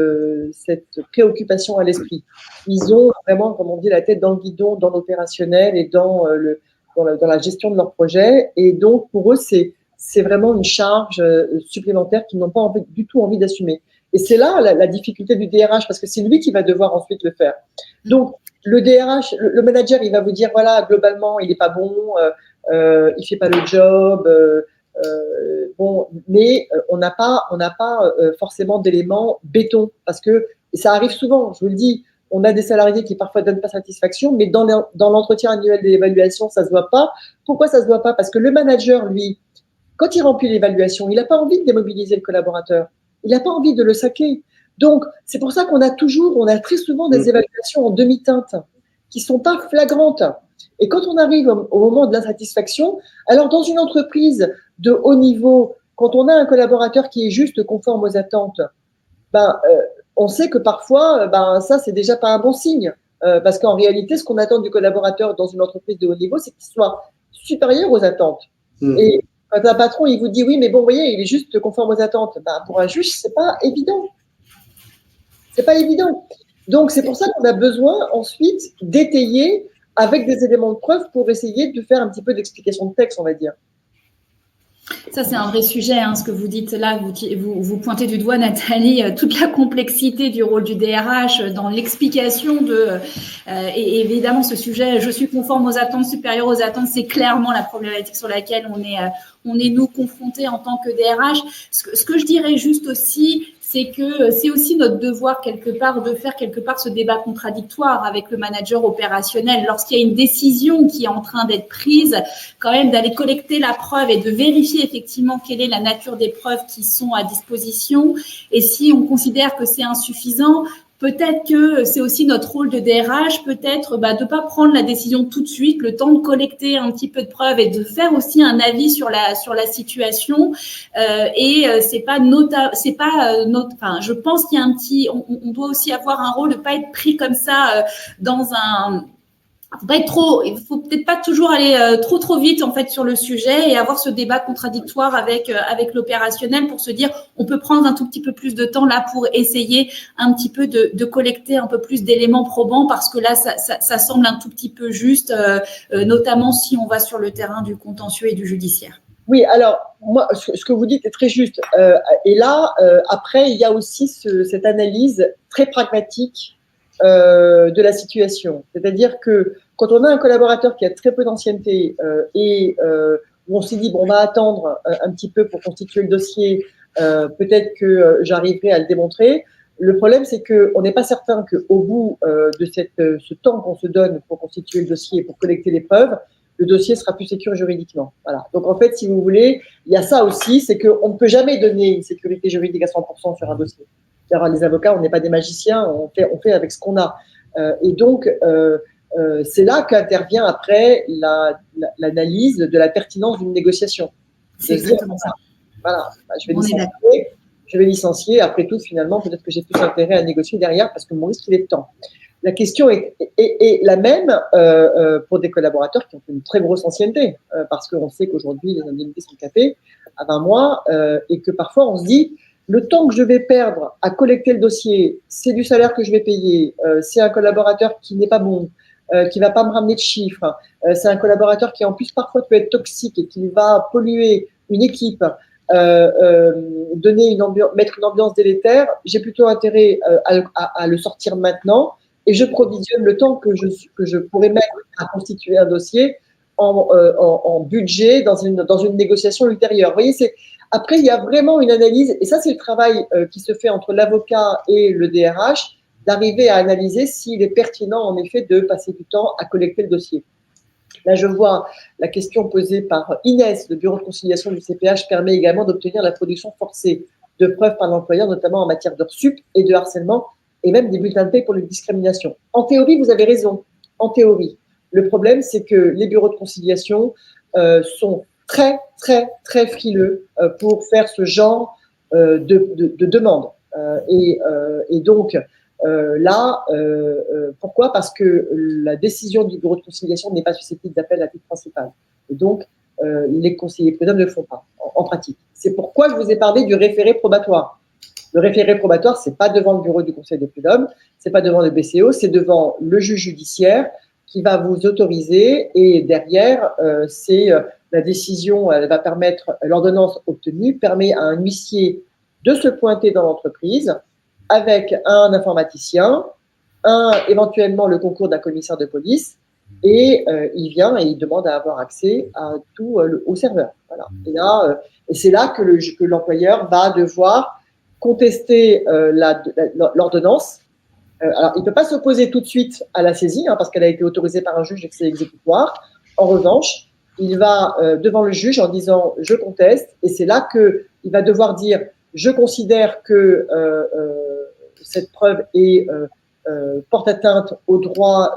préoccupation à l'esprit. Ils ont vraiment, comme on dit, la tête dans le guidon, dans l'opérationnel et dans la gestion de leur projet. Et donc, pour eux, c'est vraiment une charge supplémentaire qu'ils n'ont pas du tout envie d'assumer. Et c'est là la difficulté du DRH, parce que c'est lui qui va devoir ensuite le faire. Donc, le DRH, le manager, il va vous dire, voilà, globalement, il n'est pas bon, il fait pas le job, bon, mais on n'a pas forcément d'éléments béton, parce que et ça arrive souvent, je vous le dis, on a des salariés qui parfois donnent pas satisfaction, mais dans l'entretien annuel de l'évaluation, ça se voit pas. Pourquoi ça se voit pas? Parce que le manager, lui, quand il remplit l'évaluation, il n'a pas envie de démobiliser le collaborateur, il n'a pas envie de le saquer. Donc, c'est pour ça qu'on a très souvent des évaluations en demi-teinte qui sont pas flagrantes. Et quand on arrive au moment de l'insatisfaction, alors dans une entreprise de haut niveau, quand on a un collaborateur qui est juste conforme aux attentes, on sait que parfois, ça, c'est déjà pas un bon signe. Parce qu'en réalité, ce qu'on attend du collaborateur dans une entreprise de haut niveau, c'est qu'il soit supérieur aux attentes. Et quand un patron, il vous dit, oui, mais bon, vous voyez, il est juste conforme aux attentes, pour un juge, c'est pas évident. C'est pas évident. Donc, c'est pour ça qu'on a besoin ensuite d'étayer avec des éléments de preuve pour essayer de faire un petit peu d'explication de texte, on va dire. Ça, c'est un vrai sujet, ce que vous dites là. Vous pointez du doigt, Nathalie, toute la complexité du rôle du DRH dans l'explication et évidemment, ce sujet, je suis conforme aux attentes, supérieures aux attentes, c'est clairement la problématique sur laquelle on est nous confrontés en tant que DRH. Ce que je dirais juste aussi, c'est que c'est aussi notre devoir quelque part de faire ce débat contradictoire avec le manager opérationnel. Lorsqu'il y a une décision qui est en train d'être prise, quand même d'aller collecter la preuve et de vérifier effectivement quelle est la nature des preuves qui sont à disposition. Et si on considère que c'est insuffisant, peut-être que c'est aussi notre rôle de DRH, peut-être de pas prendre la décision tout de suite, le temps de collecter un petit peu de preuves et de faire aussi un avis sur la situation. Je pense qu'il y a on doit aussi avoir un rôle de pas être pris comme ça dans un. Il faut peut-être pas toujours aller trop vite en fait sur le sujet et avoir ce débat contradictoire avec l'opérationnel pour se dire on peut prendre un tout petit peu plus de temps là pour essayer un petit peu de collecter un peu plus d'éléments probants parce que là ça semble un tout petit peu juste, notamment si on va sur le terrain du contentieux et du judiciaire. Oui, alors moi ce que vous dites est très juste et là après il y a aussi cette analyse très pragmatique de la situation. C'est-à-dire que quand on a un collaborateur qui a très peu d'ancienneté où on s'est dit, bon, on va attendre un petit peu pour constituer le dossier, peut-être que j'arriverai à le démontrer. Le problème, c'est qu'on n'est pas certain qu'au bout de ce temps qu'on se donne pour constituer le dossier, pour collecter les preuves, le dossier sera plus sécure juridiquement. Voilà. Donc, en fait, si vous voulez, il y a ça aussi, c'est qu'on ne peut jamais donner une sécurité juridique à 100% sur un dossier. Alors, les avocats, on n'est pas des magiciens, on fait avec ce qu'on a. Et donc, c'est là qu'intervient après l'analyse de la pertinence d'une négociation. C'est exactement ça. Voilà, je vais licencier. Après tout, finalement, peut-être que j'ai plus intérêt à négocier derrière parce que mon risque, il est de temps. La question est la même pour des collaborateurs qui ont une très grosse ancienneté, parce qu'on sait qu'aujourd'hui, les indemnités sont capées à 20 mois et que parfois, on se dit le temps que je vais perdre à collecter le dossier, c'est du salaire que je vais payer, c'est un collaborateur qui n'est pas bon, qui va pas me ramener de chiffres, c'est un collaborateur qui en plus parfois peut être toxique et qui va polluer une équipe, mettre une ambiance délétère. J'ai plutôt intérêt à le sortir maintenant et je provisionne le temps que je pourrais mettre à constituer un dossier en budget dans une négociation ultérieure. Vous voyez, après, il y a vraiment une analyse, et ça, c'est le travail qui se fait entre l'avocat et le DRH, d'arriver à analyser s'il est pertinent, en effet, de passer du temps à collecter le dossier. Là, je vois la question posée par Inès, le bureau de conciliation du CPH permet également d'obtenir la production forcée de preuves par l'employeur, notamment en matière d'heures sup et de harcèlement, et même des bulletins de paie pour les discriminations. En théorie, vous avez raison. En théorie. Le problème, c'est que les bureaux de conciliation sont très, très, très frileux pour faire ce genre de demande. Et donc, là, pourquoi? Parce que la décision du bureau de conciliation n'est pas susceptible d'appel à titre principal. Et donc, les conseillers prud'hommes ne le font pas, en pratique. C'est pourquoi je vous ai parlé du référé probatoire. Le référé probatoire, c'est pas devant le bureau du conseil des prud'hommes, c'est pas devant le BCO, c'est devant le juge judiciaire qui va vous autoriser, et derrière, c'est la décision, elle va permettre, l'ordonnance obtenue permet à un huissier de se pointer dans l'entreprise avec un informaticien, éventuellement le concours d'un commissaire de police, et il vient et il demande à avoir accès à tout au serveur. Voilà. Et là, et c'est là que l'employeur va devoir contester l'ordonnance. Alors, il ne peut pas s'opposer tout de suite à la saisie, parce qu'elle a été autorisée par un juge et que c'est exécutoire. En revanche, il va devant le juge en disant « je conteste », et c'est là qu'il va devoir dire « je considère que cette preuve porte atteinte au droit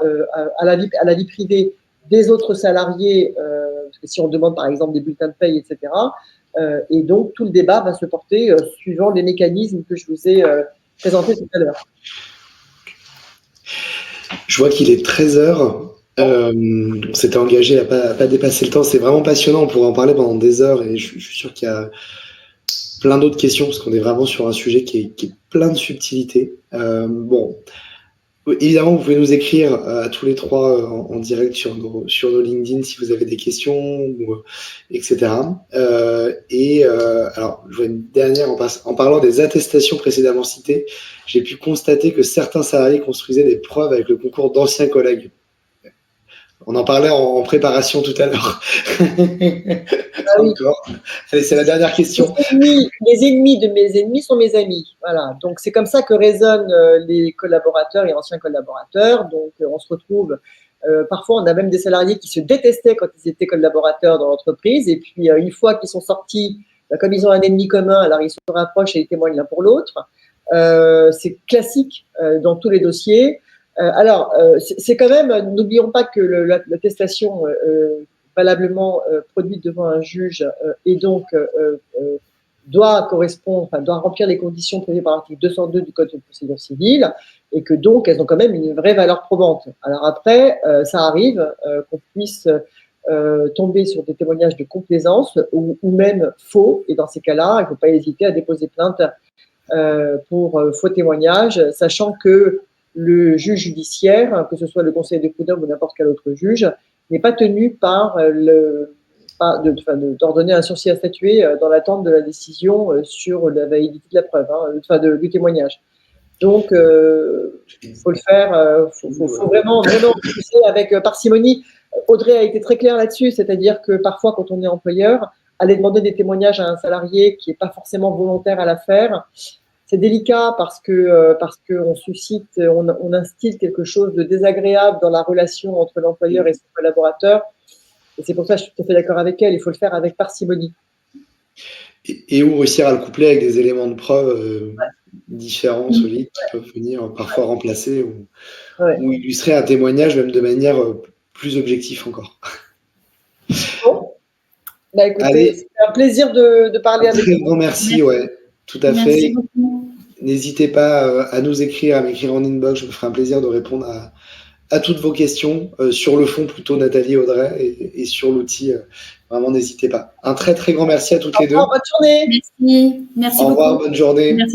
à la vie privée des autres salariés, parce que si on demande par exemple des bulletins de paye, etc. Et donc, tout le débat va se porter suivant les mécanismes que je vous ai présentés tout à l'heure. Je vois qu'il est 13h. On s'était engagé à pas dépasser le temps. C'est vraiment passionnant. On pourrait en parler pendant des heures. Et je suis sûr qu'il y a plein d'autres questions parce qu'on est vraiment sur un sujet qui est plein de subtilités. Bon, évidemment, vous pouvez nous écrire à tous les trois en direct sur nos LinkedIn si vous avez des questions, etc. Alors, je vois une dernière en parlant des attestations précédemment citées. J'ai pu constater que certains salariés construisaient des preuves avec le concours d'anciens collègues. On en parlait en préparation tout à l'heure. Ah oui. Encore. Allez, c'est la dernière question. Les ennemis de mes ennemis sont mes amis. Voilà. Donc, c'est comme ça que raisonnent les collaborateurs et anciens collaborateurs. Donc, on se retrouve. Parfois, on a même des salariés qui se détestaient quand ils étaient collaborateurs dans l'entreprise. Et puis, une fois qu'ils sont sortis, comme ils ont un ennemi commun, alors ils se rapprochent et ils témoignent l'un pour l'autre. C'est classique dans tous les dossiers. Alors, c'est quand même, n'oublions pas que l'attestation valablement produite devant un juge et donc doit remplir les conditions prévues par l'article 202 du Code de procédure civile, et que donc elles ont quand même une vraie valeur probante. Alors après, ça arrive qu'on puisse tomber sur des témoignages de complaisance ou même faux, et dans ces cas-là, il ne faut pas hésiter à déposer plainte pour faux témoignage, sachant que le juge judiciaire, que ce soit le conseil de prud'homme ou n'importe quel autre juge, n'est pas tenu d'ordonner un sursis à statuer dans l'attente de la décision sur la validité de la preuve, du témoignage. Donc, il faut le faire, faut vraiment pousser avec parcimonie. Audrey a été très claire là-dessus, c'est-à-dire que parfois, quand on est employeur, aller demander des témoignages à un salarié qui n'est pas forcément volontaire à la faire, c'est délicat parce que on instille quelque chose de désagréable dans la relation entre l'employeur et son collaborateur. Et c'est pour ça que je suis tout à fait d'accord avec elle. Il faut le faire avec parcimonie. Et ou réussir à le coupler avec des éléments de preuve différents, solides, qui peuvent venir parfois remplacer ou illustrer un témoignage, même de manière plus objective encore. Bon. Bah, écoutez, c'est un plaisir de parler avec vous. Très grand merci, ouais. Tout à fait. Merci beaucoup. N'hésitez pas à nous écrire, à m'écrire en inbox. Je me ferai un plaisir de répondre à toutes vos questions. Sur le fond, plutôt Nathalie et Audrey. Et sur l'outil, vraiment, n'hésitez pas. Un très, très grand merci à toutes les deux. Au revoir, bonne journée. Merci. Merci beaucoup. Au revoir, bonne journée. Merci.